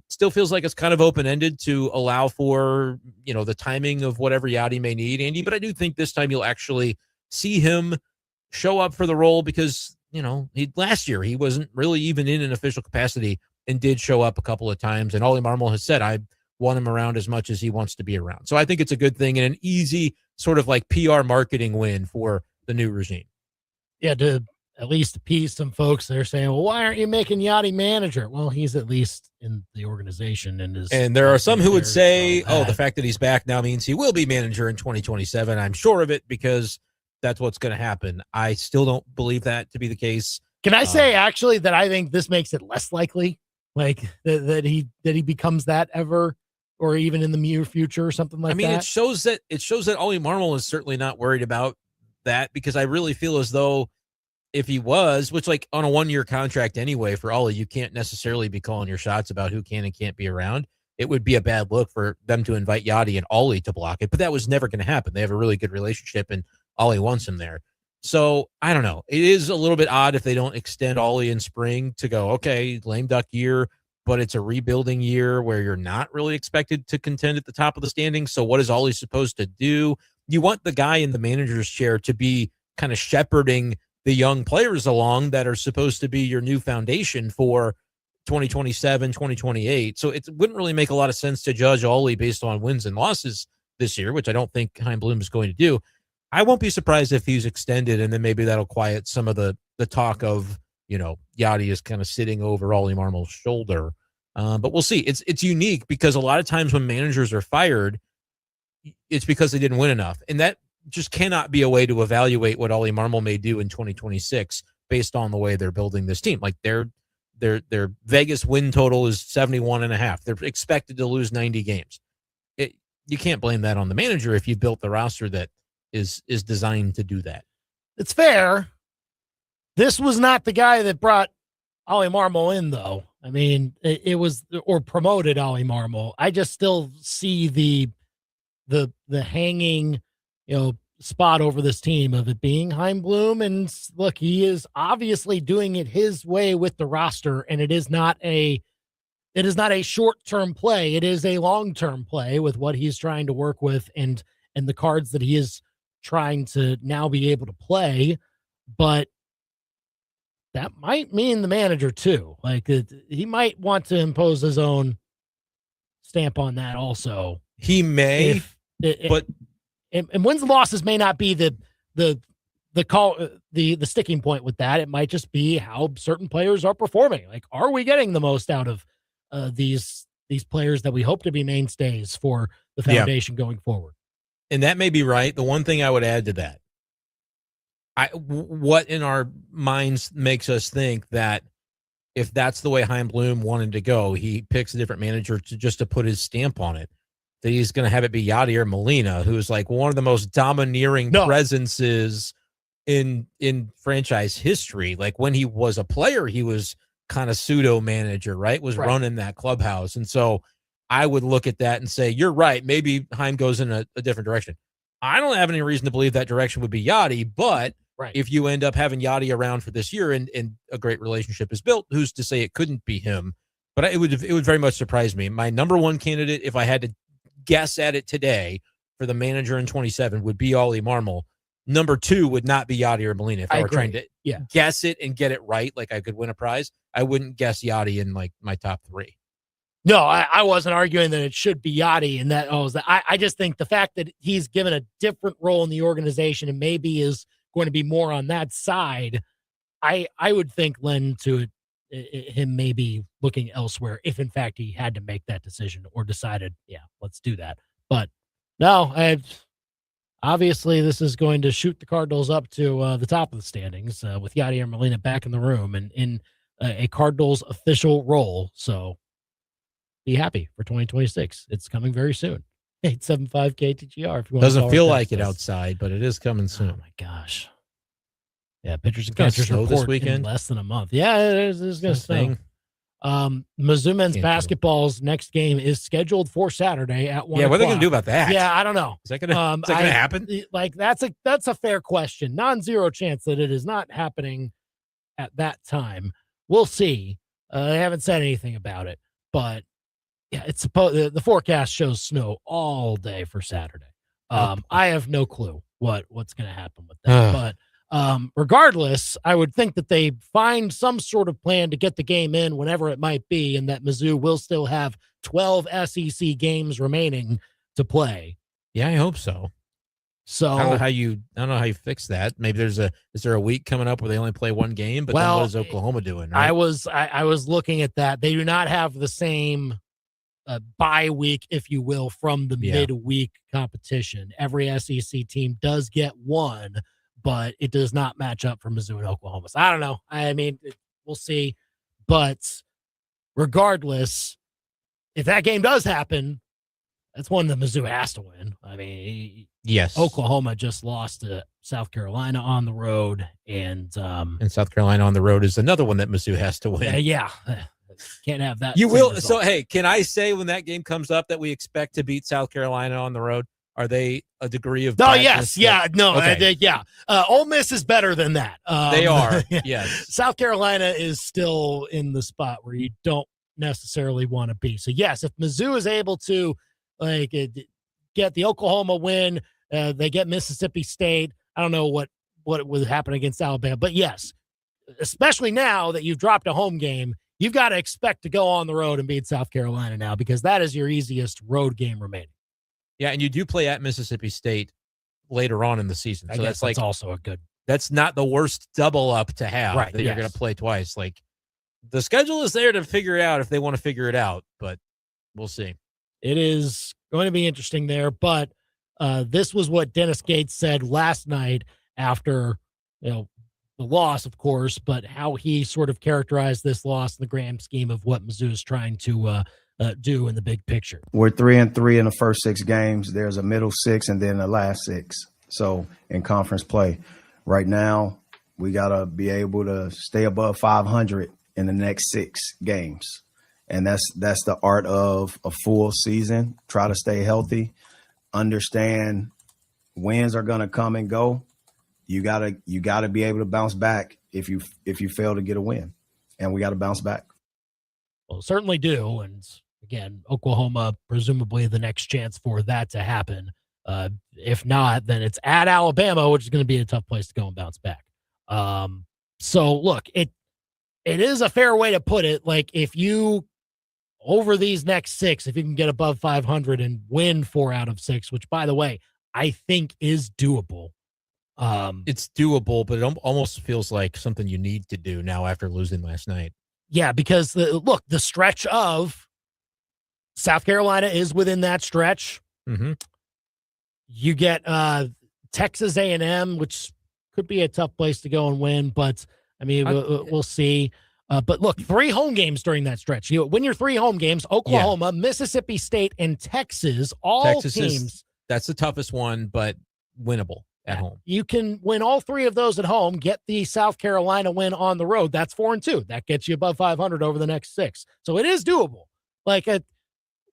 Still feels like it's kind of open-ended to allow for, the timing of whatever Yadi may need, Andy. But I do think this time you'll actually see him show up for the role because, last year he wasn't really even in an official capacity and did show up a couple of times. And Ollie Marmol has said, I want him around as much as he wants to be around. So I think it's a good thing and an easy sort of like PR marketing win for the new regime. Yeah, to at least appease some folks, they're saying, well, why aren't you making Yadi manager? Well, he's at least in the organization. And there are some who would say, the fact that he's back now means he will be manager in 2027. I'm sure of it because that's what's going to happen. I still don't believe that to be the case. Can I say actually that I think this makes it less likely, like that he becomes that ever, or even in the near future or something like that? I mean, it shows that Ollie Marmol is certainly not worried about that, because I really feel as though if he was, which like on a 1-year contract anyway for Ollie, you can't necessarily be calling your shots about who can and can't be around. It would be a bad look for them to invite Yadi and Ollie to block it, but that was never going to happen. They have a really good relationship and Ollie wants him there. So I don't know. It is a little bit odd if they don't extend Ollie in spring to go, okay, lame duck year, but it's a rebuilding year where you're not really expected to contend at the top of the standings. So what is Ollie supposed to do? You want the guy in the manager's chair to be kind of shepherding the young players along that are supposed to be your new foundation for 2027, 2028. So it wouldn't really make a lot of sense to judge Ollie based on wins and losses this year, which I don't think Chaim Bloom is going to do. I won't be surprised if he's extended, and then maybe that'll quiet some of the talk of, Yadi is kind of sitting over Ollie Marmol's shoulder. But we'll see. It's unique because a lot of times when managers are fired, it's because they didn't win enough. And that just cannot be a way to evaluate what Ollie Marmol may do in 2026 based on the way they're building this team. Like their Vegas win total is 71.5. They're expected to lose 90 games. You can't blame that on the manager if you built the roster that is designed to do that. It's fair. This was not the guy that brought Ollie Marmol in, though. I mean, it was, or promoted Ollie Marmol. I just still see the hanging, spot over this team of it being Chaim Bloom. And look, he is obviously doing it his way with the roster, and it is not a short-term play. It is a long-term play with what he's trying to work with and the cards that he is trying to now be able to play. But that might mean the manager too. Like he might want to impose his own stamp on that also. He may, but wins and losses may not be the sticking point with that. It might just be how certain players are performing. Like, are we getting the most out of these players that we hope to be mainstays for the foundation going forward? And that may be right. The one thing I would add to that, what in our minds makes us think that if that's the way Chaim Bloom wanted to go, he picks a different manager to put his stamp on it, that he's going to have it be Yadi or Molina, who's like one of the most domineering presences in franchise history. Like when he was a player, he was kind of pseudo manager, right? Was running that clubhouse. And so I would look at that and say, you're right. Maybe Heim goes in a different direction. I don't have any reason to believe that direction would be Yachty, but if you end up having Yachty around for this year and a great relationship is built, who's to say it couldn't be him? But it would very much surprise me. My number one candidate, if I had to guess at it today for the manager in 27, would be Ollie Marmol. Number 2 would not be Yachty or Molina. If I were trying to guess it and get it right, like I could win a prize, I wouldn't guess Yachty in like my top 3. No, I wasn't arguing that it should be Yachty, and that I just think the fact that he's given a different role in the organization and maybe is going to be more on that side, I would think lend to him maybe looking elsewhere if in fact he had to make that decision or decided, let's do that. But no, obviously this is going to shoot the Cardinals up to the top of the standings with Yachty and Molina back in the room and in a Cardinals official role. So be happy for 2026. It's coming very soon. 875 KTGR. If you want Doesn't feel like it outside, but it is coming soon. Oh my gosh. Yeah, pitchers and catchers report this weekend. in less than a month. Yeah, it's going to snow. Mizzou men's basketball's next game is scheduled for Saturday at 1 Yeah, what are they going o'clock. to do about that? Yeah, I don't know. Is that going to happen? Like that's a fair question. Non-zero chance that it is not happening at that time. We'll see. They haven't said anything about it, but yeah, it's supposed. The forecast shows snow all day for Saturday. I have no clue what's going to happen with that, but regardless, I would think that they find some sort of plan to get the game in whenever it might be, and that Mizzou will still have 12 SEC games remaining to play. Yeah, I hope so. So I don't know how you fix that. Maybe is there a week coming up where they only play one game? But then what is Oklahoma doing? Right? I was looking at that. They do not have the same bye week, if you will, from the midweek competition. Every SEC team does get one, but it does not match up for Mizzou and Oklahoma. So I don't know. I mean, we'll see. But regardless, if that game does happen, that's one that Mizzou has to win. I mean, yes. Oklahoma just lost to South Carolina on the road, and South Carolina on the road is another one that Mizzou has to win. Can't have that. You will. result. So, hey, can I say when that game comes up that we expect to beat South Carolina on the road? Are they a degree of? Oh, yes. Okay. Ole Miss is better than that. They are. Yes. South Carolina is still in the spot where you don't necessarily want to be. So, yes, if Mizzou is able to get the Oklahoma win, they get Mississippi State. I don't know what would happen against Alabama, but yes, especially now that you've dropped a home game, you've got to expect to go on the road and beat South Carolina now, because that is your easiest road game remaining. Yeah, and you do play at Mississippi State later on in the season. So that's also a good. That's not the worst double up to have, right, that you're going to play twice. Like, the schedule is there to figure it out if they want to figure it out, but we'll see. It is going to be interesting there, but this was what Dennis Gates said last night after, the loss, of course, but how he sort of characterized this loss in the grand scheme of what Mizzou is trying to do in the big picture. We're 3-3 in the first 6 games. There's a middle 6 and then the last 6. So in conference play right now, we got to be able to stay above 500 in the next 6 games. And that's the art of a full season. Try to stay healthy, understand wins are going to come and go. You gotta be able to bounce back if you fail to get a win, and we got to bounce back. Well, certainly do. And again, Oklahoma, presumably the next chance for that to happen. If not, then it's at Alabama, which is going to be a tough place to go and bounce back. So look, it is a fair way to put it. Like, if you, over these next 6, if you can get above 500 and win 4 out of 6, which, by the way, I think is doable. It's doable, but it almost feels like something you need to do now after losing last night. Yeah, because the stretch of South Carolina is within that stretch. Mm-hmm. You get Texas A&M, which could be a tough place to go and win, but I mean, we'll see. But look, 3 home games during that stretch. You win your 3 home games: Oklahoma, Mississippi State, and Texas. That's the toughest one, but winnable at home. You can win all 3 of those at home, get the South Carolina win on the road. That's 4-2. That gets you above 500 over the next 6. So it is doable. Like,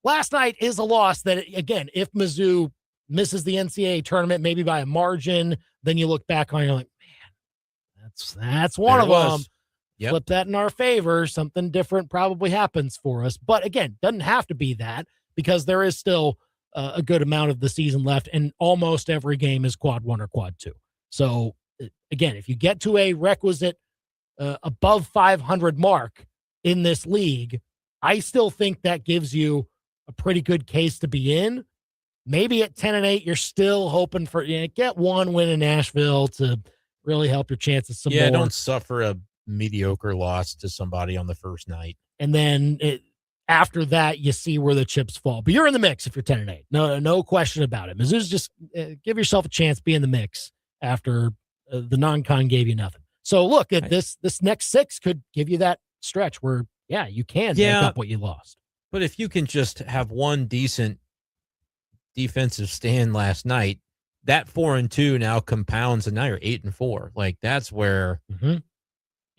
last night is a loss that, again, if Mizzou misses the NCAA tournament, maybe by a margin, then you look back on it, you're like, man, that's one of them. Yep. Flip that in our favor. Something different probably happens for us. But again, doesn't have to be that, because there is still a good amount of the season left, and almost every game is quad 1 or quad 2. So again, if you get to a requisite above 500 mark in this league, I still think that gives you a pretty good case to be in. Maybe at 10-8, you're still hoping for get one win in Nashville to really help your chances some more. Don't suffer a mediocre loss to somebody on the first night. And then after that, you see where the chips fall. But you're in the mix if you're 10-8. No question about it. Mizzou's just give yourself a chance, be in the mix after the non-con gave you nothing. So look, at this next 6 could give you that stretch where, you can make up what you lost. But if you can just have one decent defensive stand last night, that 4-2 now compounds, and now you're 8-4. Like, that's where,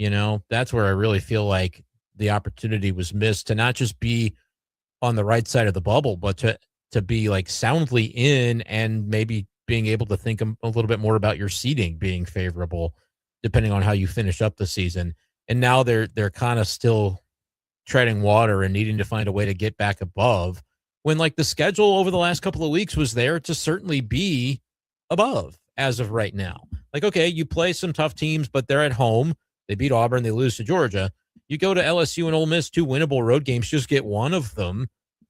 that's where I really feel like the opportunity was missed to not just be on the right side of the bubble, but to be like soundly in, and maybe being able to think a little bit more about your seeding being favorable, depending on how you finish up the season. And now they're kind of still treading water and needing to find a way to get back above, when like the schedule over the last couple of weeks was there to certainly be above as of right now. Like, okay, you play some tough teams, but they're at home. They beat Auburn. They lose to Georgia. You go to LSU and Ole Miss, 2 winnable road games, just get one of them.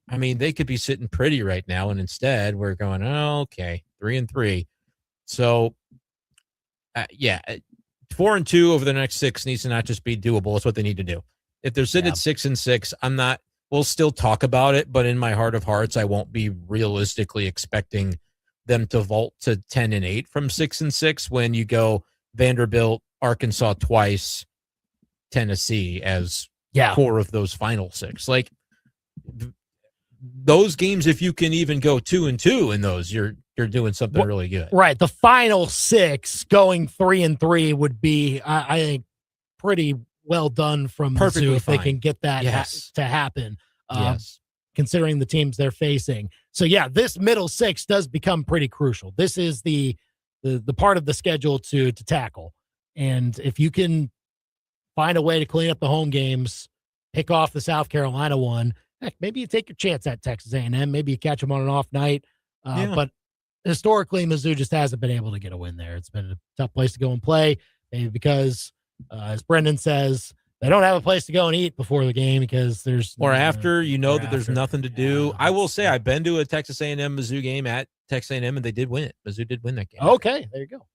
I mean, they could be sitting pretty right now. And instead we're going, okay, 3-3. So 4-2 over the next 6 needs to not just be doable. That's what they need to do. If they're sitting at 6-6, we'll still talk about it, but in my heart of hearts, I won't be realistically expecting them to vault to 10-8 from 6-6 when you go Vanderbilt, Arkansas twice, Tennessee as 4 of those final 6. Like, those games, if you can even go 2-2 in those, you're doing something really good. Right. The final 6 going 3-3 would be, I think, pretty well done from Mizzou if they can get that to happen, considering the teams they're facing. So, this middle 6 does become pretty crucial. This is the part of the schedule to tackle. And if you can find a way to clean up the home games, pick off the South Carolina one, heck, maybe you take your chance at Texas A&M. Maybe you catch them on an off night. But historically, Mizzou just hasn't been able to get a win there. It's been a tough place to go and play, maybe because as Brendan says, they don't have a place to go and eat before the game because there's after that there's nothing to do. I will say I've been to a Texas A&M Mizzou game at Texas A&M, and they did win it. Mizzou did win that game. Okay, there you go.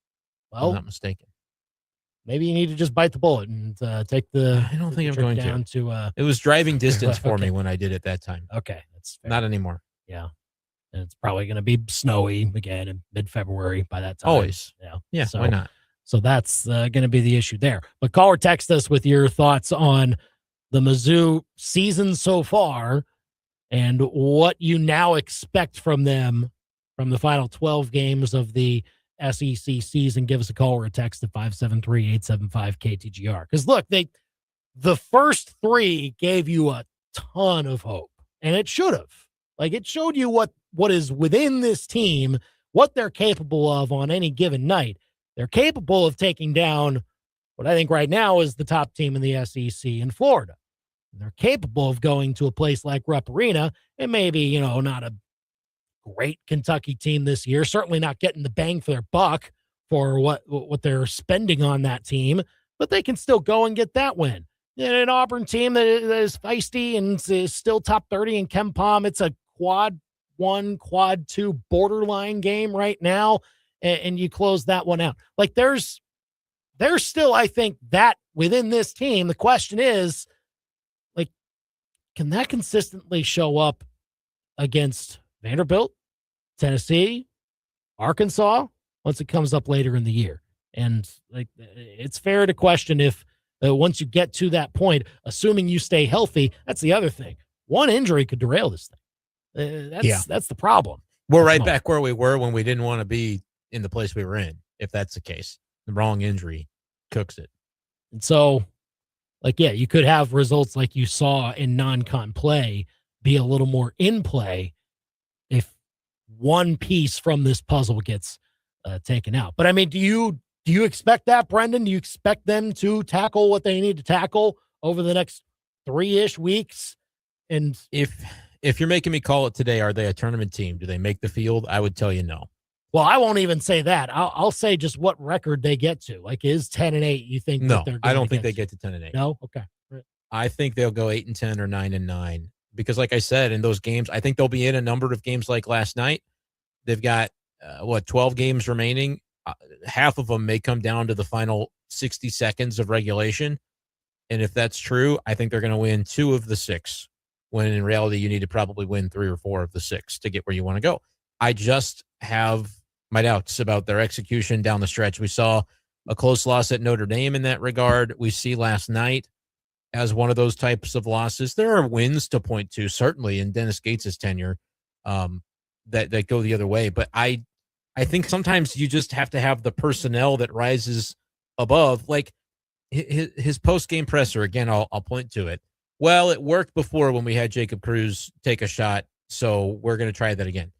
Well, I'm not mistaken. Maybe you need to just bite the bullet and take the. I don't think I'm going down to. It was driving distance for me when I did it that time. Okay, that's fair. Not anymore. Yeah, and it's probably going to be snowy again in mid-February by that time. Always. Yeah. So, why not? So that's going to be the issue there. But call or text us with your thoughts on the Mizzou season so far and what you now expect from them from the final 12 games of the SEC season. Give us a call or a text at 573-875-KTGR. Because look, the first 3 gave you a ton of hope, and it should have. Like, it showed you what is within this team, what they're capable of on any given night. They're capable of taking down what I think right now is the top team in the SEC in Florida. They're capable of going to a place like Rupp Arena and maybe, not a great Kentucky team this year, certainly not getting the bang for their buck for what they're spending on that team, but they can still go and get that win. And an Auburn team that is feisty and is still top 30 in KenPom. It's a quad 1, quad 2 borderline game right now. And you close that one out. Like, there's still, I think, that within this team. The question is, like, can that consistently show up against Vanderbilt, Tennessee, Arkansas, once it comes up later in the year? And like, it's fair to question if once you get to that point, assuming you stay healthy, that's the other thing. One injury could derail this thing. That's the problem. We're right back where we were when we didn't want to be in the place we were in, if that's the case. The wrong injury cooks it. And so, like, you could have results like you saw in non-con play be a little more in play if one piece from this puzzle gets taken out. But I mean, do you expect that, Brendan? Do you expect them to tackle what they need to tackle over the next 3-ish weeks? And if you're making me call it today, are they a tournament team? Do they make the field? I would tell you no. Well, I won't even say that. I'll say just what record they get to. Like, is 10-8? You think? No, that they're I don't think they get to 10-8. No, okay. Right. I think they'll go 8-10 or 9-9 because, like I said, in those games, I think they'll be in a number of games like last night. They've got 12 games remaining. Half of them may come down to the final 60 seconds of regulation, and if that's true, I think they're going to win 2 of the 6. When in reality, you need to probably win 3 or 4 of the 6 to get where you want to go. I just have my doubts about their execution down the stretch. We saw a close loss at Notre Dame in that regard. We see last night as one of those types of losses. There are wins to point to, certainly in Dennis Gates' tenure, that go the other way. But I think sometimes you just have to have the personnel that rises above. Like his post-game presser, again, I'll point to it. Well, it worked before when we had Jacob Cruz take a shot, so we're going to try that again.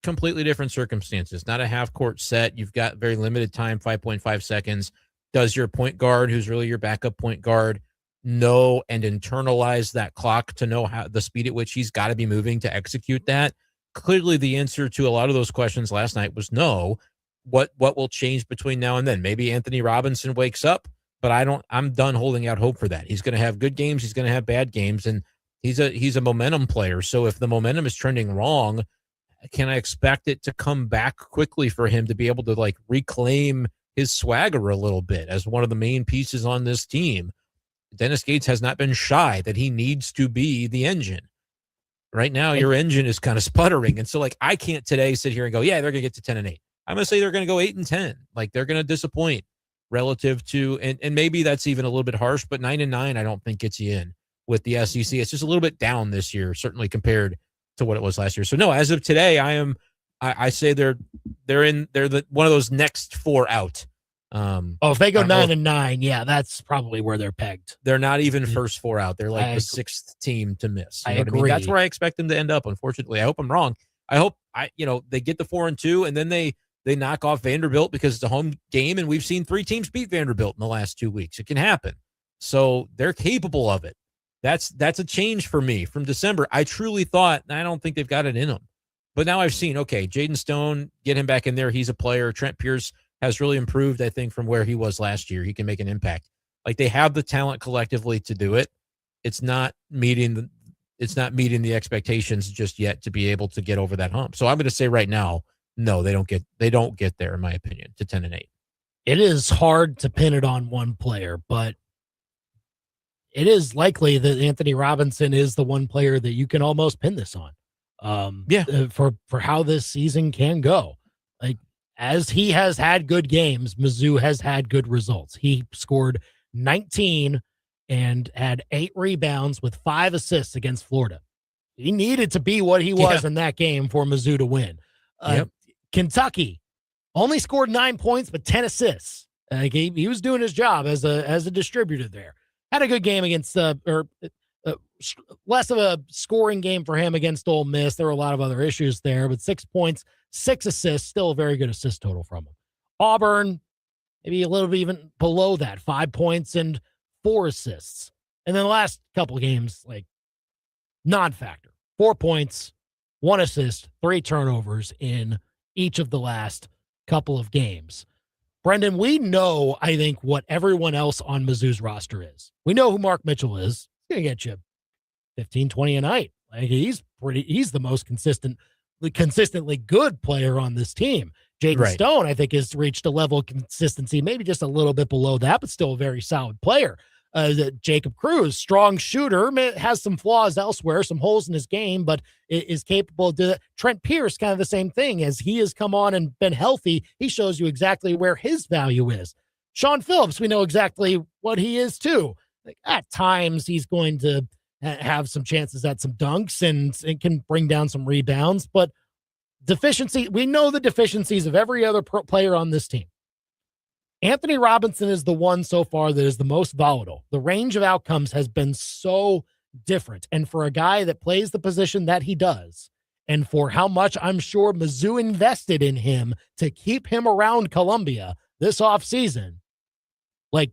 Completely different circumstances. Not a half-court set. You've got very limited time, 5.5 seconds. Does your point guard, who's really your backup point guard, know and internalize that clock to know how the speed at which he's got to be moving to execute that? Clearly, the answer to a lot of those questions last night was no. What will change between now and then? Maybe Anthony Robinson wakes up, but I'm done holding out hope for that. He's going to have good games. He's going to have bad games, and he's a momentum player. So if the momentum is trending wrong, can I expect it to come back quickly for him to be able to like reclaim his swagger a little bit as one of the main pieces on this team? Dennis Gates has not been shy that he needs to be the engine. Right now, your engine is kind of sputtering. And so like, I can't today sit here and go, yeah, they're going to get to 10-8. I'm going to say they're going to go 8-10. Like they're going to disappoint relative to, and maybe that's even a little bit harsh, but 9-9, I don't think gets you in with the SEC. It's just a little bit down this year, certainly compared to what it was last year. So no, as of today, I say they're one of those next 4 out. If they go 9-9, yeah, that's probably where they're pegged. They're not even first 4 out. They're like the 6th team to miss. You know agree. What I mean? That's where I expect them to end up. Unfortunately, I hope I'm wrong. I hope they get the 4-2 and then they knock off Vanderbilt because it's a home game, and we've seen 3 teams beat Vanderbilt in the last 2 weeks. It can happen. So they're capable of it. That's a change for me from December. I truly thought, I don't think they've got it in them. But now I've seen, okay, Jaden Stone, get him back in there. He's a player. Trent Pierce has really improved, I think, from where he was last year. He can make an impact. Like they have the talent collectively to do it. It's not meeting the expectations just yet to be able to get over that hump. So I'm going to say right now, no, they don't get there, in my opinion, to 10-8. It is hard to pin it on one player, but it is likely that Anthony Robinson is the one player that you can almost pin this on. For how this season can go. Like, as he has had good games, Mizzou has had good results. He scored 19 and had 8 rebounds with 5 assists against Florida. He needed to be what he was in that game for Mizzou to win. Kentucky only scored 9 points, but 10 assists. He was doing his job as a distributor there. Had a good game against less of a scoring game for him against Ole Miss. There were a lot of other issues there, but 6 points, 6 assists, still a very good assist total from him. Auburn, maybe a little bit even below that, 5 points and 4 assists. And then the last couple of games, like non-factor, 4 points, 1 assist, 3 turnovers in each of the last couple of games. Brendan, we know, I think, what everyone else on Mizzou's roster is. We know who Mark Mitchell is. He's going to get you 15, 20 a night. Like he's the most consistently good player on this team. Jaden Stone, I think, has reached a level of consistency, maybe just a little bit below that, but still a very solid player. Jacob Cruz, strong shooter, has some flaws elsewhere, some holes in his game, but is capable of doing that. Trent Pierce, kind of the same thing. As he has come on and been healthy, he shows you exactly where his value is. Sean Phillips, we know exactly what he is too. Like, at times, he's going to have some chances at some dunks and can bring down some rebounds, but we know the deficiencies of every other player on this team. Anthony Robinson is the one so far that is the most volatile. The range of outcomes has been so different. And for a guy that plays the position that he does, and for how much I'm sure Mizzou invested in him to keep him around Columbia this offseason, like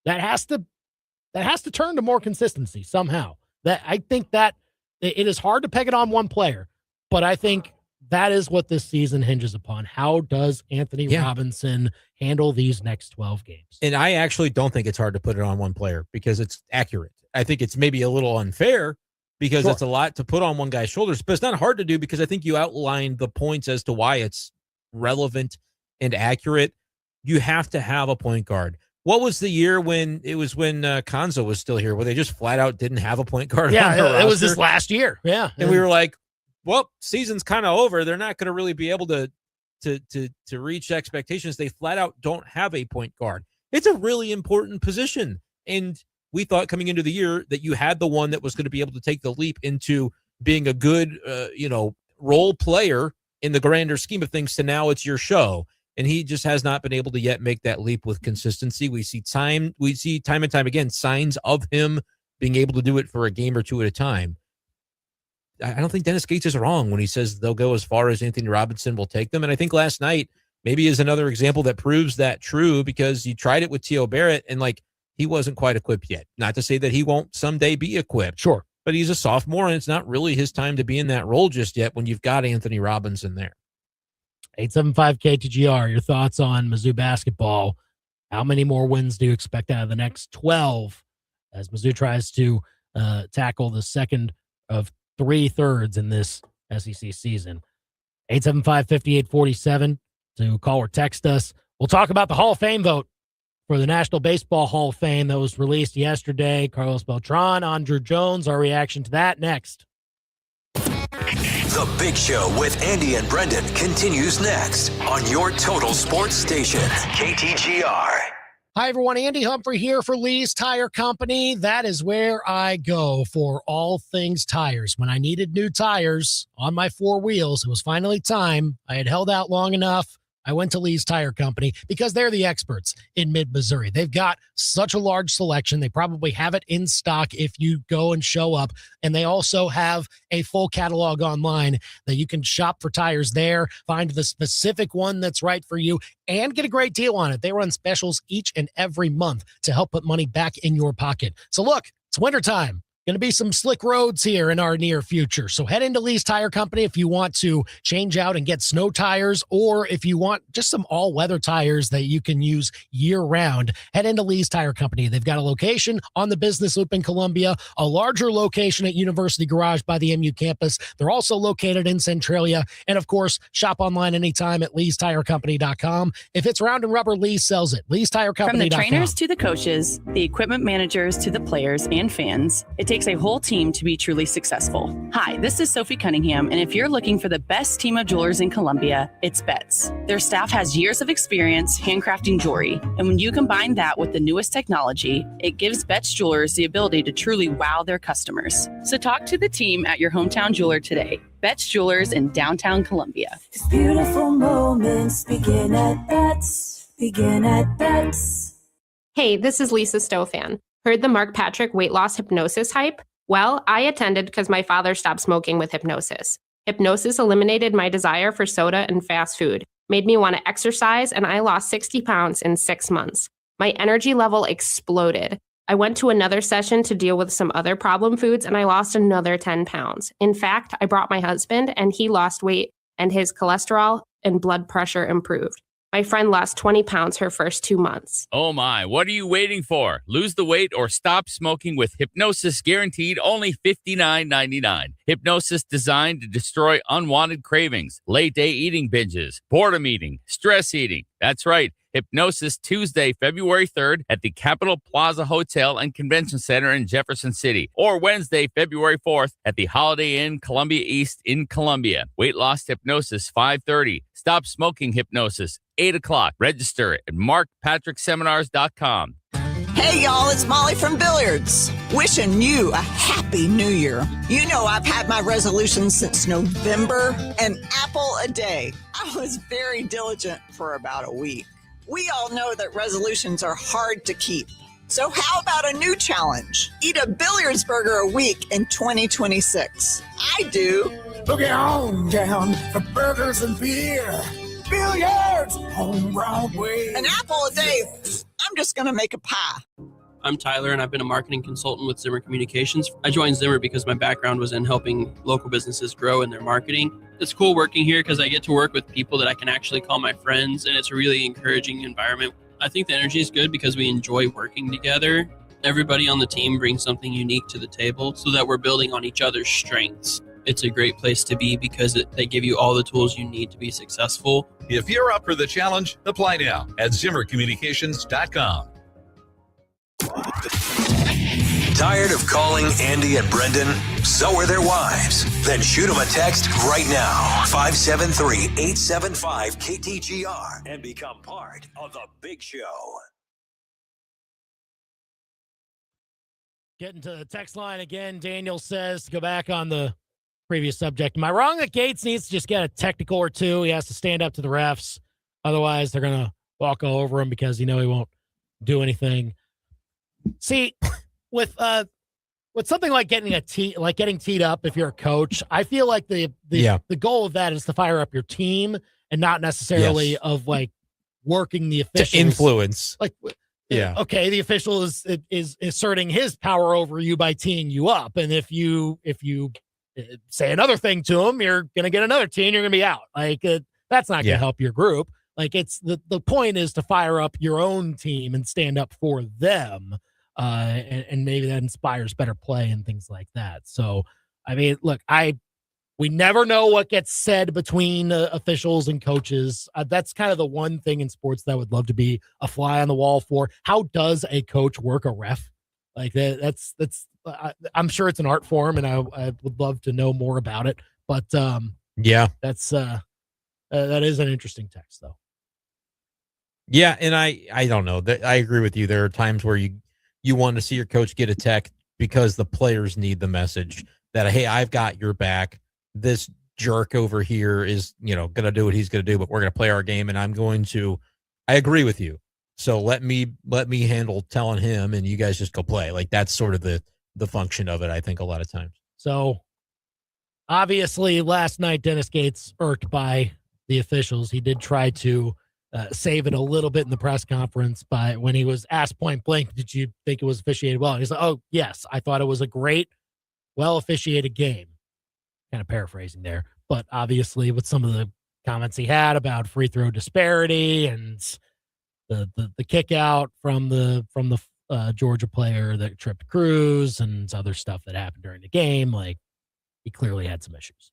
that has to turn to more consistency somehow. That I think that it is hard to peg it on one player, but I think that is what this season hinges upon. How does Anthony Robinson handle these next 12 games? And I actually don't think it's hard to put it on one player because it's accurate. I think it's maybe a little unfair because it's a lot to put on one guy's shoulders, but it's not hard to do because I think you outlined the points as to why it's relevant and accurate. You have to have a point guard. What was the year when Konzo was still here, where they just flat out didn't have a point guard? Yeah, it was this last year. Yeah. And we were like, well, season's kind of over. They're not going to really be able to reach expectations. They flat out don't have a point guard. It's a really important position. And we thought coming into the year that you had the one that was going to be able to take the leap into being a good, role player in the grander scheme of things, to now it's your show. And he just has not been able to yet make that leap with consistency. We see time and time again signs of him being able to do it for a game or two at a time. I don't think Dennis Gates is wrong when he says they'll go as far as Anthony Robinson will take them. And I think last night maybe is another example that proves that true, because you tried it with T.O. Barrett and he wasn't quite equipped yet. Not to say that he won't someday be equipped. Sure. But he's a sophomore and it's not really his time to be in that role just yet when you've got Anthony Robinson there. 875 KTGR, your thoughts on Mizzou basketball. How many more wins do you expect out of the next 12 as Mizzou tries to tackle the second of 3/3 in this SEC season? 875-5847 to call or text us. We'll talk about the Hall of Fame vote for the National Baseball Hall of Fame that was released yesterday. Carlos Beltran, Andrew Jones, our reaction to that next. The Big Show with Andy and Brendan continues next on your total sports station, KTGR. Hi, everyone. Andy Humphrey here for Lee's Tire Company. That is where I go for all things tires. When I needed new tires on my four wheels, it was finally time. I had held out long enough. I went to Lee's Tire Company because they're the experts in mid-Missouri. They've got such a large selection. They probably have it in stock if you go and show up. And they also have a full catalog online that you can shop for tires there, find the specific one that's right for you, and get a great deal on it. They run specials each and every month to help put money back in your pocket. So look, it's wintertime. Going to be some slick roads here in our near future. So head into Lee's Tire Company if you want to change out and get snow tires, or if you want just some all-weather tires that you can use year-round. Head into Lee's Tire Company. They've got a location on the Business Loop in Columbia, a larger location at University Garage by the MU campus. They're also located in Centralia. And, of course, shop online anytime at leestirecompany.com. If it's round and rubber, Lee sells it. leestirecompany.com. From the trainers to the coaches, the equipment managers to the players and fans, it takes a whole team to be truly successful. Hi, this is Sophie Cunningham, and if you're looking for the best team of jewelers in Columbia, it's Betts. Their staff has years of experience handcrafting jewelry, and when you combine that with the newest technology, it gives Betts Jewelers the ability to truly wow their customers. So talk to the team at your hometown jeweler today. Betts Jewelers in downtown Columbia. These beautiful moments begin at Betts. Begin at Betts. Hey, this is Lisa Stofan. Heard the Mark Patrick weight loss hypnosis hype? Well, I attended because my father stopped smoking with hypnosis. Hypnosis eliminated my desire for soda and fast food, made me want to exercise, and I lost 60 pounds in 6 months. My energy level exploded. I went to another session to deal with some other problem foods, and I lost another 10 pounds. In fact, I brought my husband, and he lost weight, and his cholesterol and blood pressure improved. My friend lost 20 pounds her first 2 months. Oh my, what are you waiting for? Lose the weight or stop smoking with Hypnosis, guaranteed only $59.99. Hypnosis designed to destroy unwanted cravings, late day eating binges, boredom eating, stress eating. That's right. Hypnosis Tuesday, February 3rd at the Capitol Plaza Hotel and Convention Center in Jefferson City, or Wednesday, February 4th at the Holiday Inn Columbia East in Columbia. Weight loss hypnosis 5:30. Stop smoking hypnosis 8 o'clock. Register at markpatrickseminars.com. Hey, y'all, it's Molly from Billiards. Wishing you a happy new year. You know I've had my resolution since November, an apple a day. I was very diligent for about a week. We all know that resolutions are hard to keep. So how about a new challenge? Eat a billiards burger a week in 2026. I do. Boogie on down for burgers and beer. Billiards on Broadway. An apple a day. I'm just going to make a pie. I'm Tyler, and I've been a marketing consultant with Zimmer Communications. I joined Zimmer because my background was in helping local businesses grow in their marketing. It's cool working here because I get to work with people that I can actually call my friends, and it's a really encouraging environment. I think the energy is good because we enjoy working together. Everybody on the team brings something unique to the table so that we're building on each other's strengths. It's a great place to be because they give you all the tools you need to be successful. If you're up for the challenge, apply now at ZimmerCommunications.com. Tired of calling Andy and Brendan? So are their wives. Then shoot them a text right now. 573-875-KTGR and become part of the Big Show. Getting to the text line again. Daniel says, to go back on the previous subject, am I wrong that Gates needs to just get a technical or two? He has to stand up to the refs. Otherwise, they're going to walk all over him because he won't do anything. See, with something like getting teed up, if you're a coach, I feel like the goal of that is to fire up your team and not necessarily of like working the officials to influence. Like, okay, the official is asserting his power over you by teeing you up, and if you say another thing to him, you're gonna get another tee and you're gonna be out. Like that's not gonna help your group. Like it's the point is to fire up your own team and stand up for them. And maybe that inspires better play and things like that. So, I mean, look, we never know what gets said between officials and coaches. That's kind of the one thing in sports that I would love to be a fly on the wall for. How does a coach work a ref? Like that's I'm sure it's an art form, and I would love to know more about it. But that's that is an interesting text, though. Yeah, and I don't know. I agree with you. There are times where you want to see your coach get a tech because the players need the message that, hey, I've got your back. This jerk over here is, going to do what he's going to do, but we're going to play our game, and I agree with you. So let me handle telling him, and you guys just go play. Like that's sort of the function of it, I think, a lot of times. So obviously last night, Dennis Gates irked by the officials. He did try to save it a little bit in the press conference, but when he was asked point blank, did you think it was officiated well? He's like, oh, yes, I thought it was a great, well officiated game. Kind of paraphrasing there, but obviously with some of the comments he had about free throw disparity and the kick out from the Georgia player that tripped Cruz and other stuff that happened during the game, like he clearly had some issues.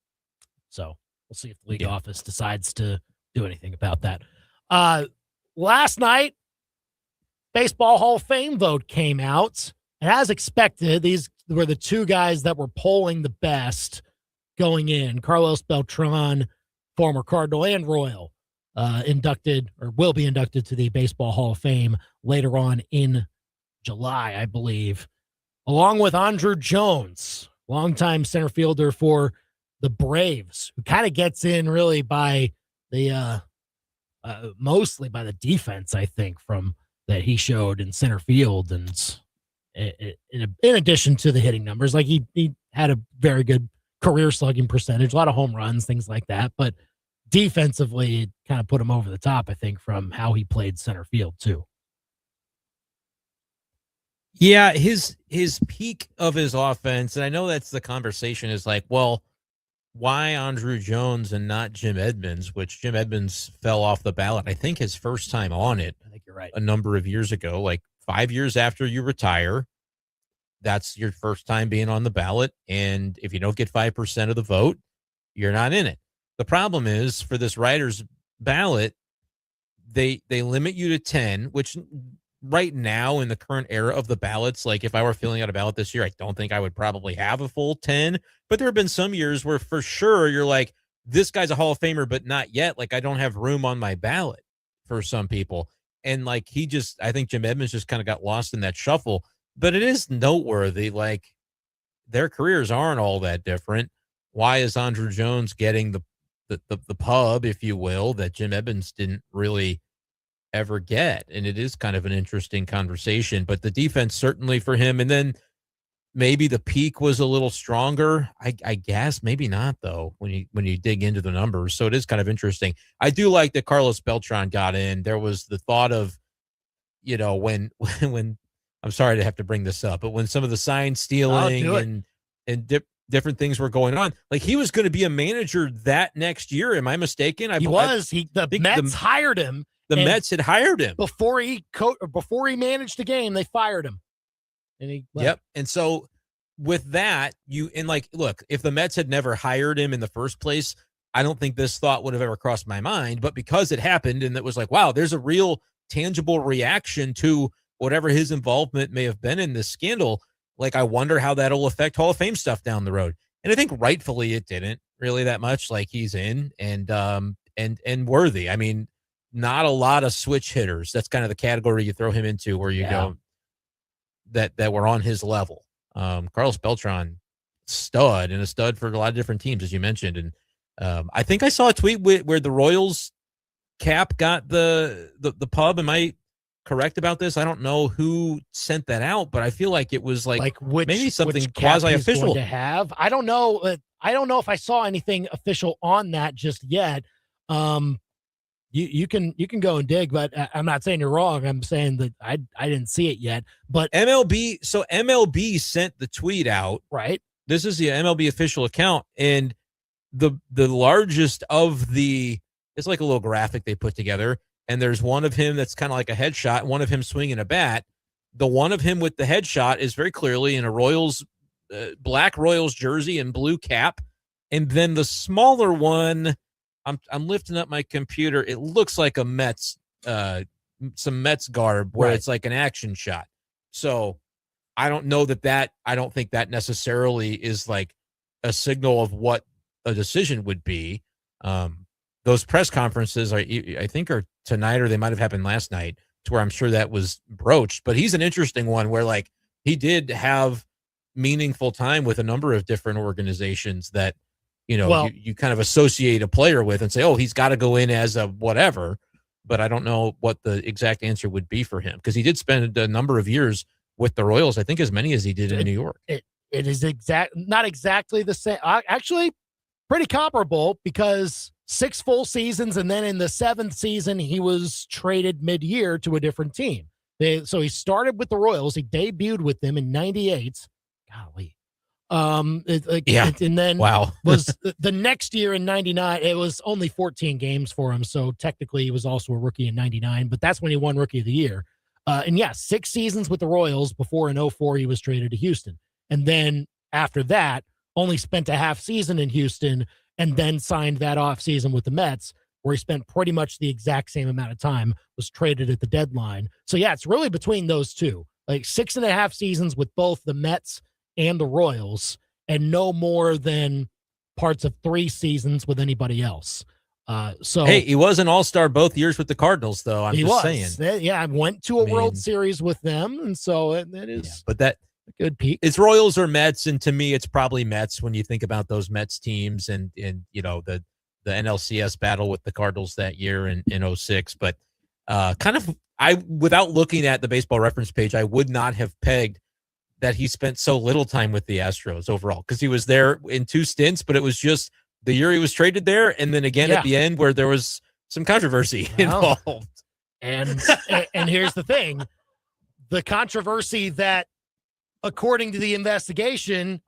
So we'll see if the league office decides to do anything about that. Last night, Baseball Hall of Fame vote came out. And as expected, these were the two guys that were polling the best going in. Carlos Beltran, former Cardinal and Royal, inducted or will be inducted to the Baseball Hall of Fame later on in July, I believe, along with Andruw Jones, longtime center fielder for the Braves, who kind of gets in really by the mostly by the defense, I think, from that he showed in center field, and in addition to the hitting numbers, like he had a very good career slugging percentage, a lot of home runs, things like that, but defensively it kind of put him over the top, I think, from how he played center field too. Yeah, his peak of his offense, and I know that's the conversation, is like, well, why Andruw Jones and not Jim Edmonds, which Jim Edmonds fell off the ballot, I think his first time on it. I think you're right. A number of years ago, like 5 years after you retire, that's your first time being on the ballot. And if you don't get 5% of the vote, you're not in it. The problem is for this writer's ballot, they limit you to 10, which right now in the current era of the ballots, like if I were filling out a ballot this year, I don't think I would probably have a full 10, but there have been some years where for sure you're like, this guy's a Hall of Famer, but not yet. Like I don't have room on my ballot for some people. And like I think Jim Edmonds just kind of got lost in that shuffle, but it is noteworthy. Like their careers aren't all that different. Why is Andruw Jones getting the pub, if you will, that Jim Edmonds didn't really ever get. And it is kind of an interesting conversation, but the defense certainly for him. And then maybe the peak was a little stronger. I guess maybe not though, when you dig into the numbers. So it is kind of interesting. I do like that Carlos Beltran got in. There was the thought of, when I'm sorry to have to bring this up, but when some of the sign stealing and different things were going on, like he was going to be a manager that next year. Am I mistaken? The Mets hired him. The Mets had hired him before he managed the game. They fired him. And he left. Yep. And so with that, look, if the Mets had never hired him in the first place, I don't think this thought would have ever crossed my mind. But because it happened and it was like, wow, there's a real tangible reaction to whatever his involvement may have been in this scandal. Like, I wonder how that'll affect Hall of Fame stuff down the road. And I think rightfully it didn't really that much. Like, he's in and worthy. I mean, not a lot of switch hitters. That's kind of the category you throw him into where you go that were on his level. Carlos Beltran, stud, and a stud for a lot of different teams, as you mentioned. And I think I saw a tweet where the Royals cap got the pub. Am I correct about this? I don't know who sent that out, but I feel like it was maybe something quasi-official to have. I don't know. I don't know if I saw anything official on that just yet. You can go and dig, but I'm not saying you're wrong. I'm saying that I didn't see it yet. But MLB sent the tweet out. Right. This is the MLB official account, and the largest of it's like a little graphic they put together, and there's one of him that's kind of like a headshot, one of him swinging a bat. The one of him with the headshot is very clearly in a Royals black Royals jersey and blue cap, and then the smaller one. I'm lifting up my computer. It looks like a Mets, some Mets garb where it's like an action shot. So I don't know I don't think that necessarily is like a signal of what a decision would be. Those press conferences I think are tonight, or they might've happened last night, to where I'm sure that was broached, but he's an interesting one where like he did have meaningful time with a number of different organizations that, you kind of associate a player with and say, oh, he's got to go in as a whatever. But I don't know what the exact answer would be for him, because he did spend a number of years with the Royals. I think as many as he did in New York. It is not exactly the same. Actually, pretty comparable, because 6 full seasons, and then in the 7th season, he was traded mid-year to a different team. So he started with the Royals. He debuted with them in '98. Golly. And then was the next year in '99. It was only 14 games for him, so technically he was also a rookie in '99. But that's when he won Rookie of the Year. 6 seasons with the Royals before in '04 he was traded to Houston, and then after that only spent a half season in Houston, and then signed that off season with the Mets, where he spent pretty much the exact same amount of time. Was traded at the deadline. So it's really between those two, like 6.5 seasons with both the Mets and the Royals, and no more than parts of 3 seasons with anybody else. Hey, he was an all-star both years with the Cardinals, though. I'm just saying. Yeah, I went to a World Series with them, and so it is. But that a good peak. It's Royals or Mets, and to me, it's probably Mets when you think about those Mets teams and the NLCS battle with the Cardinals that year in '06. But without looking at the Baseball Reference page, I would not have pegged that he spent so little time with the Astros overall, because he was there in 2 stints, but it was just the year he was traded there, and then again at the end where there was some controversy involved. And here's the thing. The controversy that, according to the investigation,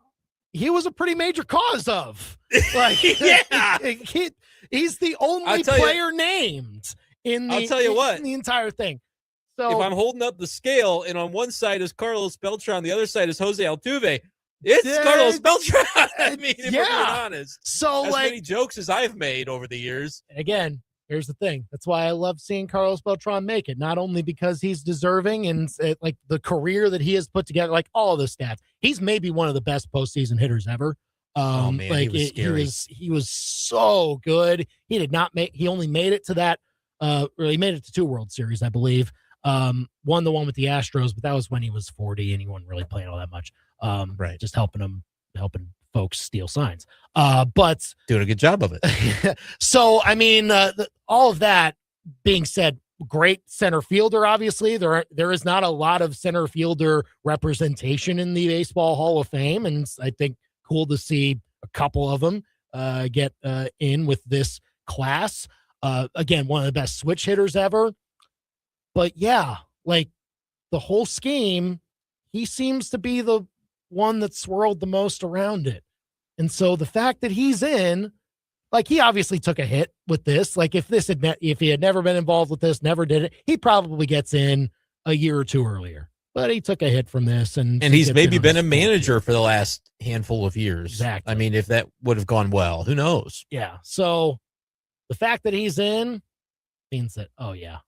he was a pretty major cause of. Like, he's the only player named in the entire thing. So if I'm holding up the scale and on one side is Carlos Beltran, the other side is Jose Altuve, it's Carlos Beltran. I mean, if we're being honest. So as many jokes as I've made over the years. Again, here's the thing. That's why I love seeing Carlos Beltran make it. Not only because he's deserving and like the career that he has put together, like all of the stats. He's maybe one of the best postseason hitters ever. Oh man, he was scary. He was so good. He only made it to that. He made it to 2 World Series, I believe. Won the one with the Astros, but that was when he was 40 and he wasn't really playing all that much. Just helping folks steal signs. But doing a good job of it. So, I mean, all of that being said, great center fielder. Obviously, there is not a lot of center fielder representation in the Baseball Hall of Fame, and I think cool to see a couple of them get in with this class. Again, one of the best switch hitters ever. But yeah, like the whole scheme, he seems to be the one that swirled the most around it. And so the fact that he's in, like, he obviously took a hit with this. Like, if he had never been involved with this, never did it, he probably gets in a year or two earlier. But he took a hit from this, and he's maybe been a manager for the last handful of years. Exactly. I mean, if that would have gone well, who knows? Yeah. So the fact that he's in means that, oh yeah,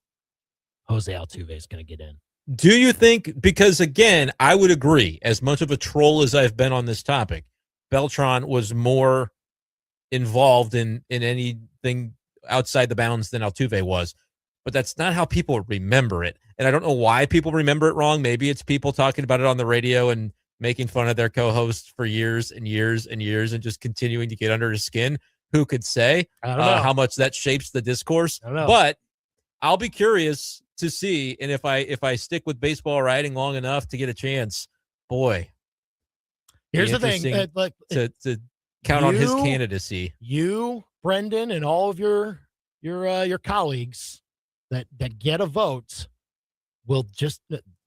Jose Altuve is going to get in. Do you think, because again, I would agree, as much of a troll as I've been on this topic, Beltran was more involved in anything outside the bounds than Altuve was, but that's not how people remember it. And I don't know why people remember it wrong. Maybe it's people talking about it on the radio and making fun of their co-hosts for years and years and years and just continuing to get under his skin. Who could say how much that shapes the discourse? I don't know. But I'll be curious to see, and if I stick with baseball writing long enough to get a chance, boy. Here's the thing, to count on his candidacy. You, Brendan, and all of your colleagues that get a vote will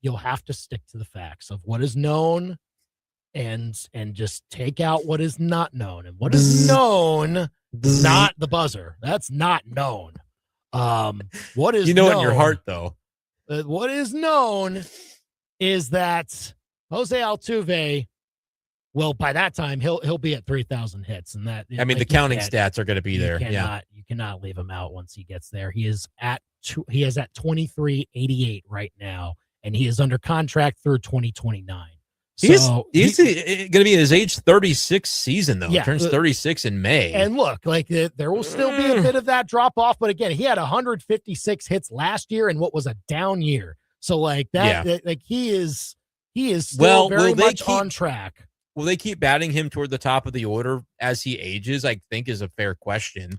you'll have to stick to the facts of what is known and just take out what is not known. And what is known is not the buzzer. That's not known. What is known, in your heart, though. What is known is that Jose Altuve, well, by that time he'll be at 3,000 hits, and that, I mean, the counting stats are going to be there. You cannot leave him out once he gets there. He is at 2388 right now, and he is under contract through 2029. He's going to be in his age 36 season, though. Yeah, he turns 36 in May. And look, like there will still be a bit of that drop off, but again, he had 156 hits last year in what was a down year. So like that, like he is still very much on track. Will they keep batting him toward the top of the order as he ages? I think is a fair question.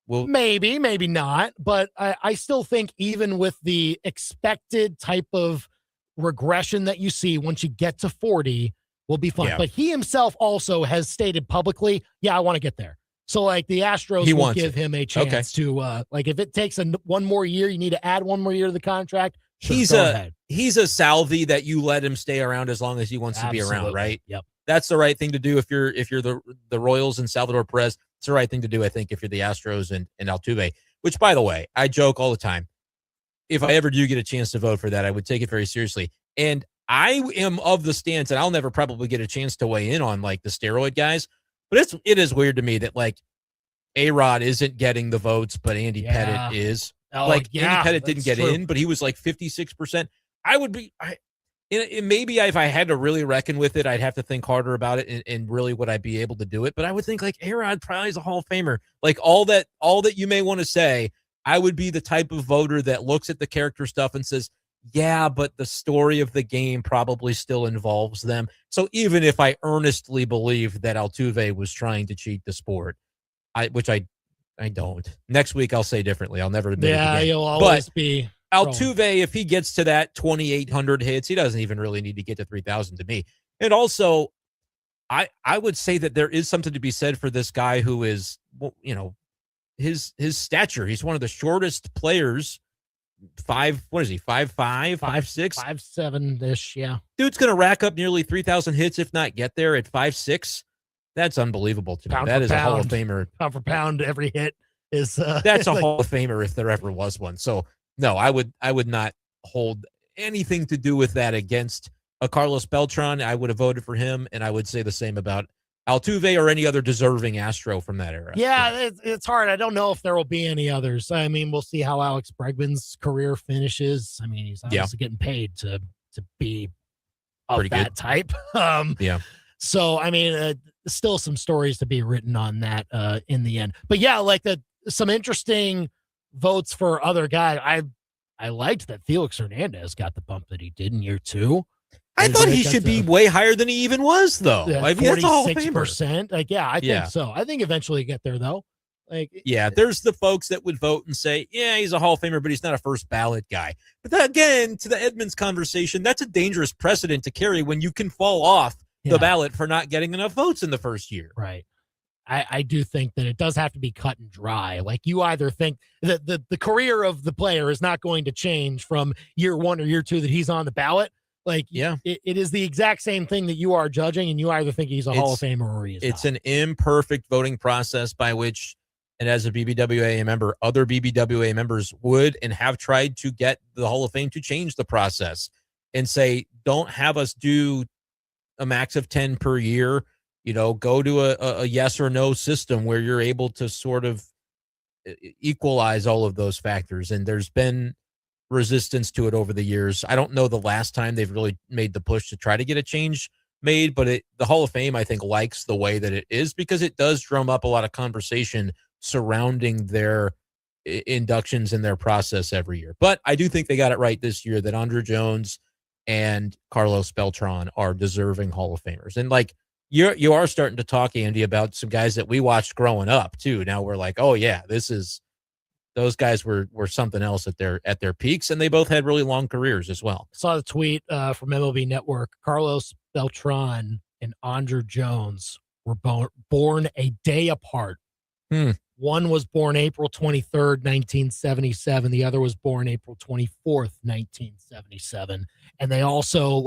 Maybe, maybe not, but I still think even with the expected type of regression that you see once you get to 40 will be fun. But he himself also has stated publicly, I want to get there. So like the Astros will give him a chance to like, if it takes one more year, you need to add one more year to the contract. He's a Salvi that you let him stay around as long as he wants to be around, right? Yep. That's the right thing to do if you're the Royals and Salvador Perez. It's the right thing to do, I think, if you're the Astros and Altuve, which, by the way, I joke all the time. If I ever do get a chance to vote for that, I would take it very seriously. And I am of the stance, and I'll never probably get a chance to weigh in on like the steroid guys, but it is weird to me that like A-Rod isn't getting the votes, but Andy Pettitte is. Andy Pettitte didn't get in, but he was like 56%. I would be, maybe if I had to really reckon with it, I'd have to think harder about it and really would I be able to do it. But I would think like A-Rod probably is a Hall of Famer. Like all that you may want to say, I would be the type of voter that looks at the character stuff and says, yeah, but the story of the game probably still involves them. So even if I earnestly believe that Altuve was trying to cheat the sport, which I don't. Next week I'll say differently. I'll never admit it again. You'll always be Altuve, if he gets to that 2,800 hits, he doesn't even really need to get to 3,000 to me. And also, I would say that there is something to be said for this guy who is, his stature. He's one of the shortest players. 5'5", 5'6", 5'7" yeah. Dude's going to rack up nearly 3,000 hits, if not get there at 5'6". That's unbelievable to me. That is a Hall of Famer. Pound for pound, every hit is. That's a Hall of Famer if there ever was one. So no, I would not hold anything to do with that against a Carlos Beltran. I would have voted for him, and I would say the same about Altuve or any other deserving Astro from that era. Yeah, it's hard. I don't know if there will be any others. I mean, we'll see how Alex Bregman's career finishes. I mean, he's obviously getting paid to be of pretty that good type. So, I mean, still some stories to be written on that in the end. But yeah, like some interesting votes for other guys. I liked that Felix Hernandez got the bump that he did in year 2. I thought he should be way higher than he even was, though. I mean, that's a Hall of Famer. 46%. Like, I think so. I think eventually you get there, though. Yeah, there's the folks that would vote and say, yeah, he's a Hall of Famer, but he's not a first ballot guy. But that, again, to the Edmonds conversation, that's a dangerous precedent to carry when you can fall off the ballot for not getting enough votes in the first year. Right. I do think that it does have to be cut and dry. Like, you either think that the career of the player is not going to change from year 1 or year 2 that he's on the ballot. Like, it is the exact same thing that you are judging, and you either think he's a Hall of Famer or he is It's not. an imperfect voting process by which, and as a BBWA member, other BBWA members would and have tried to get the Hall of Fame to change the process and say, don't have us do a max of 10 per year. Go to a yes or no system where you're able to sort of equalize all of those factors. And there's been resistance to it over the years. I don't know the last time they've really made the push to try to get a change made, but the Hall of Fame, I think, likes the way that it is because it does drum up a lot of conversation surrounding their inductions and their process every year. But I do think they got it right this year that Andruw Jones and Carlos Beltran are deserving Hall of Famers. And like, you are starting to talk, Andy, about some guys that we watched growing up too. Now we're like, oh yeah, those guys were something else at their peaks, and they both had really long careers as well. Saw the tweet from MLB Network. Carlos Beltran and Andruw Jones were born a day apart. One was born April 23rd, 1977. The other was born April 24th, 1977. And they also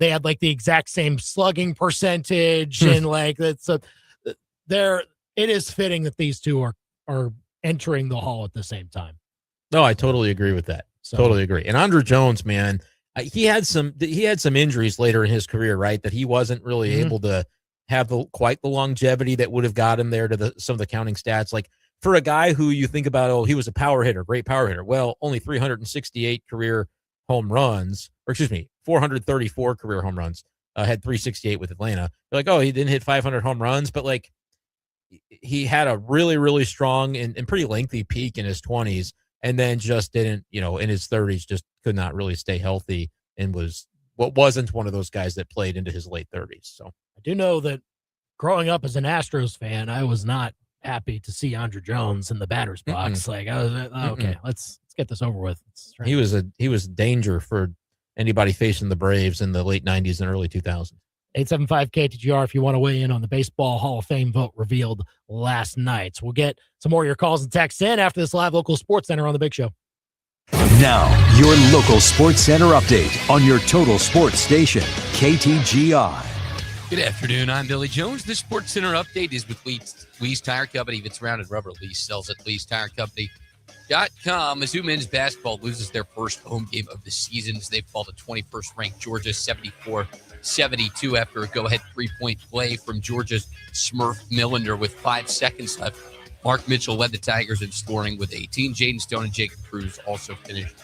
they had like the exact same slugging percentage. And like, it is fitting that these two are entering the Hall at the same time. No, I totally agree with that. Totally agree. And Andruw Jones, man, he had some injuries later in his career, right? That he wasn't really able to have quite the longevity that would have got him there to some of the counting stats. Like, for a guy who you think about, he was a power hitter, great power hitter. Well, only 368 career home runs, 434 career home runs, had 368 with Atlanta. You're like, he didn't hit 500 home runs, but like, he had a really, really strong and pretty lengthy peak in his 20s, and then just didn't, in his 30s, just could not really stay healthy and wasn't one of those guys that played into his late 30s. So I do know that growing up as an Astros fan, I was not happy to see Andruw Jones in the batter's box. Like, I was okay, let's get this over with. He was a danger for anybody facing the Braves in the late 90s and early 2000s. 875 KTGR if you want to weigh in on the Baseball Hall of Fame vote revealed last night. So we'll get some more of your calls and texts in after this live local sports center on the Big Show. Now, your local sports center update on your total sports station, KTGR. Good afternoon. I'm Billy Jones. The Sports Center update is with Lee's Tire Company. If it's rounded rubber, Lee sells at Lee'sTireCompany.com. Mizzou men's basketball loses their first home game of the season as they fall to 21st ranked Georgia 74-72 after a go-ahead three-point play from Georgia's Smurf Millender with 5 seconds left. Mark Mitchell led the Tigers in scoring with 18. Jaden Stone and Jacob Cruz also finished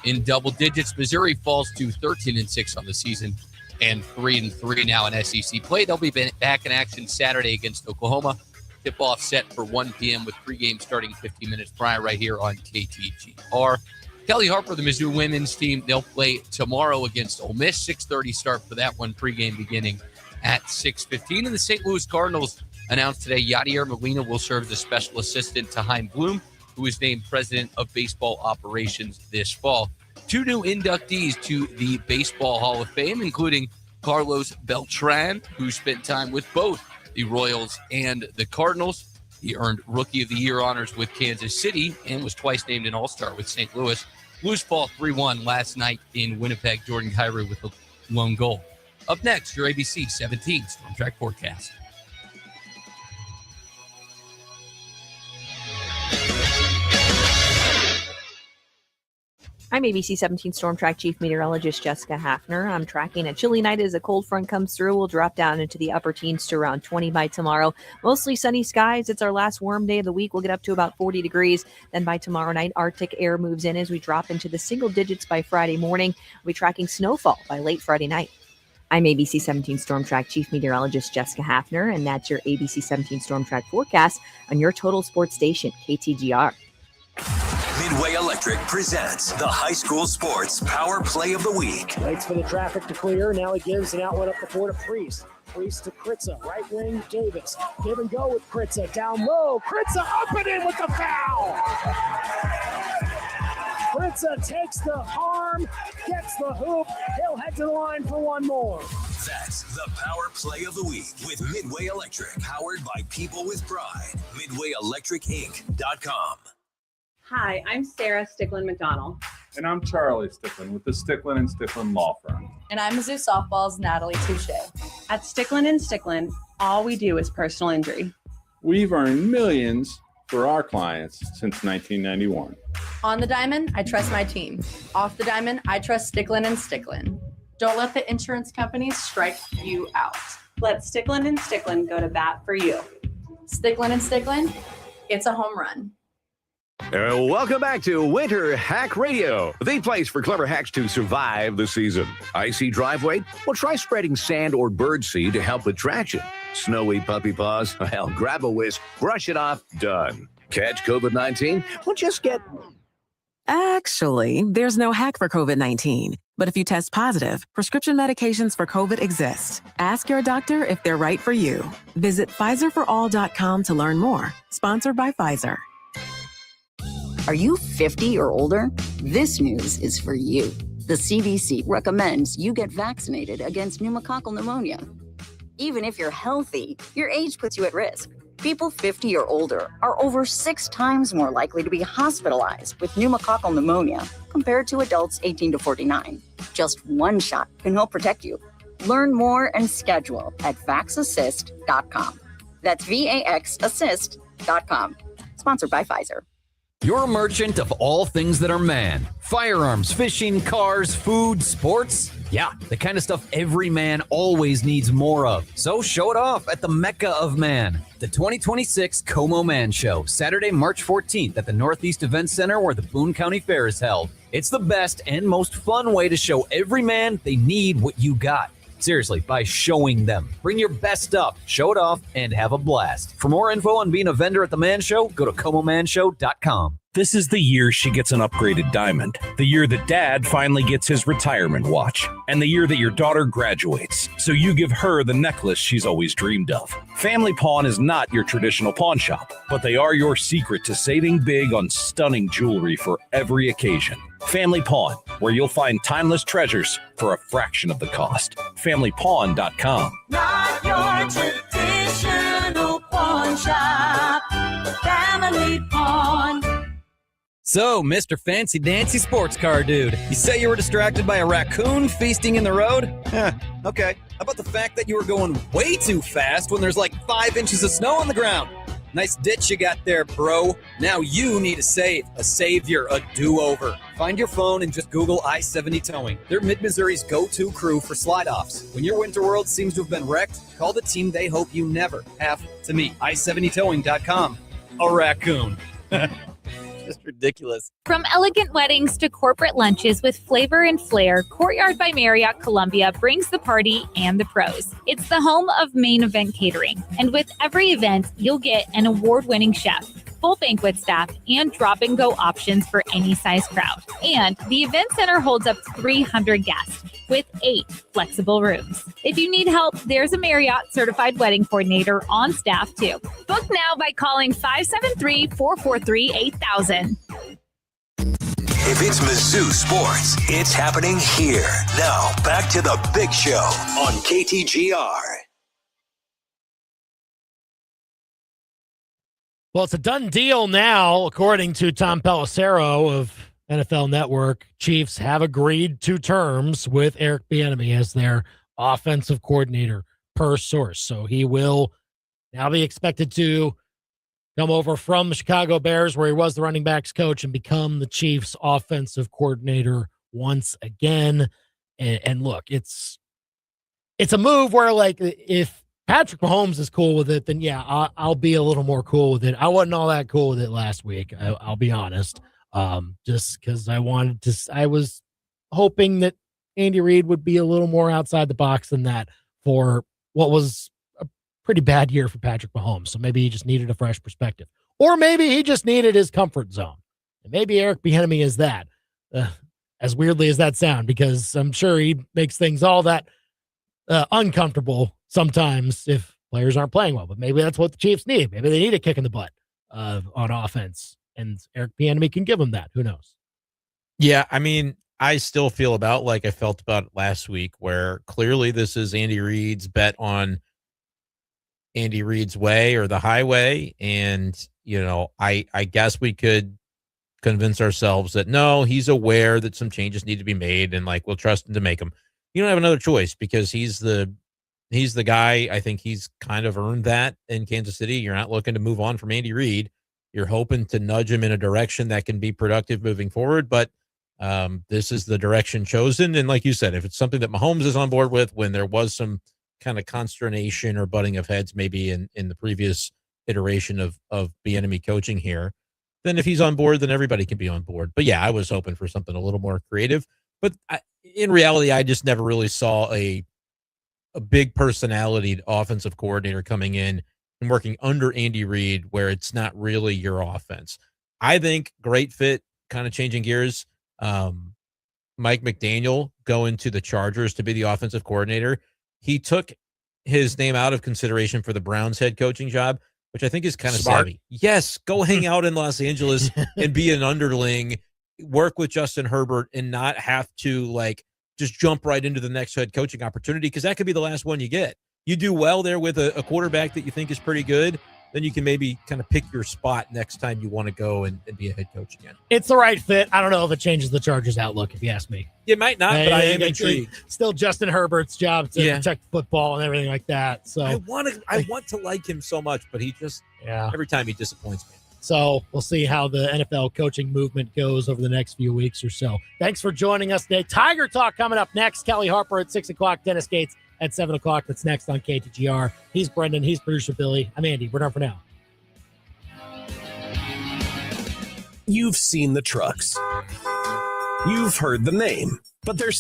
in double digits. Missouri falls to 13-6 on the season and 3-3 now in SEC play. They'll be back in action Saturday against Oklahoma. Tip-off set for 1 p.m. with pregame starting 15 minutes prior right here on KTGR. Kelly Harper, the Mizzou women's team, they'll play tomorrow against Ole Miss. 6:30 start for that one, pregame beginning at 6:15. And the St. Louis Cardinals announced today Yadier Molina will serve as a special assistant to Chaim Bloom, who is named president of baseball operations this fall. 2 new inductees to the Baseball Hall of Fame, including Carlos Beltran, who spent time with both the Royals and the Cardinals. He earned Rookie of the Year honors with Kansas City and was twice named an All-Star with St. Louis. Blues fall 3-1 last night in Winnipeg. Jordan Kyrou with a lone goal. Up next, your ABC 17 Storm Track forecast. I'm ABC 17 Storm Track Chief Meteorologist Jessica Hafner. I'm tracking a chilly night as a cold front comes through. We'll drop down into the upper teens to around 20 by tomorrow. Mostly sunny skies. It's our last warm day of the week. We'll get up to about 40 degrees. Then by tomorrow night, Arctic air moves in as we drop into the single digits by Friday morning. We'll be tracking snowfall by late Friday night. I'm ABC 17 Storm Track Chief Meteorologist Jessica Hafner, and that's your ABC 17 Storm Track forecast on your total sports station, KTGR. Midway Electric presents the High School Sports Power Play of the Week. Waits for the traffic to clear. Now he gives an outlet up the floor to Priest. Reese to Kritza, right wing, Davis. Give and go with Kritza, down low. Kritza up and in with the foul. Kritza takes the harm, gets the hoop. He'll head to the line for one more. That's the Power Play of the Week with Midway Electric, powered by people with pride. MidwayElectricInc.com. Hi, I'm Sarah Sticklin McDonald. And I'm Charlie Sticklin with the Sticklin and Sticklin Law Firm. And I'm Mizzou Softball's Natalie Touche. At Sticklin and Sticklin, all we do is personal injury. We've earned millions for our clients since 1991. On the diamond, I trust my team. Off the diamond, I trust Sticklin and Sticklin. Don't let the insurance companies strike you out. Let Sticklin and Sticklin go to bat for you. Sticklin and Sticklin, it's a home run. Welcome back to Winter Hack Radio, the place for clever hacks to survive the season. Icy driveway? Well, try spreading sand or birdseed to help with traction. Snowy puppy paws? Well, grab a whisk, brush it off, done. Catch COVID-19? Well, just get... Actually, there's no hack for COVID-19. But if you test positive, prescription medications for COVID exist. Ask your doctor if they're right for you. Visit PfizerForAll.com to learn more. Sponsored by Pfizer. Are you 50 or older? This news is for you. The CDC recommends you get vaccinated against pneumococcal pneumonia. Even if you're healthy, your age puts you at risk. People 50 or older are over 6 times more likely to be hospitalized with pneumococcal pneumonia compared to adults 18 to 49. Just one shot can help protect you. Learn more and schedule at vaxassist.com. That's VAXassist.com. Sponsored by Pfizer. You're a merchant of all things that are man. Firearms, fishing, cars, food, sports. Yeah, the kind of stuff every man always needs more of. So show it off at the Mecca of Man, the 2026 Como Man Show, Saturday, March 14th at the Northeast Event Center where the Boone County Fair is held. It's the best and most fun way to show every man they need what you got. Seriously, by showing them. Bring your best stuff, show it off, and have a blast. For more info on being a vendor at the Man Show, go to ComoManShow.com. This is the year she gets an upgraded diamond. The year that dad finally gets his retirement watch. And the year that your daughter graduates. So you give her the necklace she's always dreamed of. Family Pawn is not your traditional pawn shop, but they are your secret to saving big on stunning jewelry for every occasion. Family Pawn, where you'll find timeless treasures for a fraction of the cost. FamilyPawn.com. Not your traditional pawn shop. Family Pawn. So, Mr. Fancy Dancy Sports Car Dude, you say you were distracted by a raccoon feasting in the road? Okay. How about the fact that you were going way too fast when there's like 5 inches of snow on the ground? Nice ditch you got there, bro. Now you need a savior, a do-over. Find your phone and just Google I-70 Towing. They're Mid-Missouri's go-to crew for slide-offs. When your winter world seems to have been wrecked, call the team they hope you never have to meet. I-70towing.com. A raccoon. Just ridiculous. From elegant weddings to corporate lunches with flavor and flair, Courtyard by Marriott Columbia brings the party and the pros. It's the home of Main Event Catering. And with every event, you'll get an award-winning chef, full banquet staff, and drop-and-go options for any size crowd. And the event center holds up to 300 guests with 8 flexible rooms. If you need help, there's a Marriott certified wedding coordinator on staff too. Book now by calling 573-443-8000. If it's Mizzou sports, it's happening here. Now, back to the big show on KTGR. Well, it's a done deal now, according to Tom Pelissero of NFL Network. Chiefs have agreed to terms with Eric Bieniemy as their offensive coordinator per source. So he will now be expected to come over from the Chicago Bears, where he was the running backs coach, and become the Chiefs offensive coordinator once again. And look, it's a move where, like, if Patrick Mahomes is cool with it, then yeah, I'll be a little more cool with it. I wasn't all that cool with it last week. I'll be honest. Just because I was hoping that Andy Reid would be a little more outside the box than that for what was a pretty bad year for Patrick Mahomes. So maybe he just needed a fresh perspective, or maybe he just needed his comfort zone. And maybe Eric Bieniemy is that, as weirdly as that sound, because I'm sure he makes things all that uncomfortable sometimes if players aren't playing well. But maybe that's what the Chiefs need. Maybe they need a kick in the butt on offense, and Eric Bieniemy can give them that. Who knows? Yeah, I mean, I still feel about like I felt about it last week, where clearly this is Andy Reid's bet on Andy Reid's way or the highway. And, I guess we could convince ourselves that no, he's aware that some changes need to be made, and like we'll trust him to make them. You don't have another choice because he's the guy. I think he's kind of earned that in Kansas City. You're not looking to move on from Andy Reid. You're hoping to nudge him in a direction that can be productive moving forward. But this is the direction chosen. And like you said, if it's something that Mahomes is on board with, when there was some kind of consternation or butting of heads maybe in the previous iteration of Bieniemy coaching here, then if he's on board, then everybody can be on board. But yeah, I was hoping for something a little more creative. But in reality, I just never really saw a big personality offensive coordinator coming in and working under Andy Reid where it's not really your offense. I think great fit, kind of changing gears. Mike McDaniel going to the Chargers to be the offensive coordinator. He took his name out of consideration for the Browns head coaching job, which I think is kind of savvy. Yes, go hang out in Los Angeles and be an underling, work with Justin Herbert, and not have to like just jump right into the next head coaching opportunity, because that could be the last one you get. You do well there with a quarterback that you think is pretty good, then you can maybe kind of pick your spot next time you want to go and be a head coach again. It's the right fit. I don't know if it changes the Chargers' outlook, if you ask me. It might not, but I am intrigued. Still Justin Herbert's job to protect football and everything like that. So I want to like him so much, but he just every time he disappoints me. So we'll see how the NFL coaching movement goes over the next few weeks or so. Thanks for joining us today. Tiger Talk coming up next. Kelly Harper at 6 o'clock. Dennis Gates at 7 o'clock. That's next on KTGR. He's Brendan. He's producer Billy. I'm Andy. We're done for now. You've seen the trucks. You've heard the name, but there's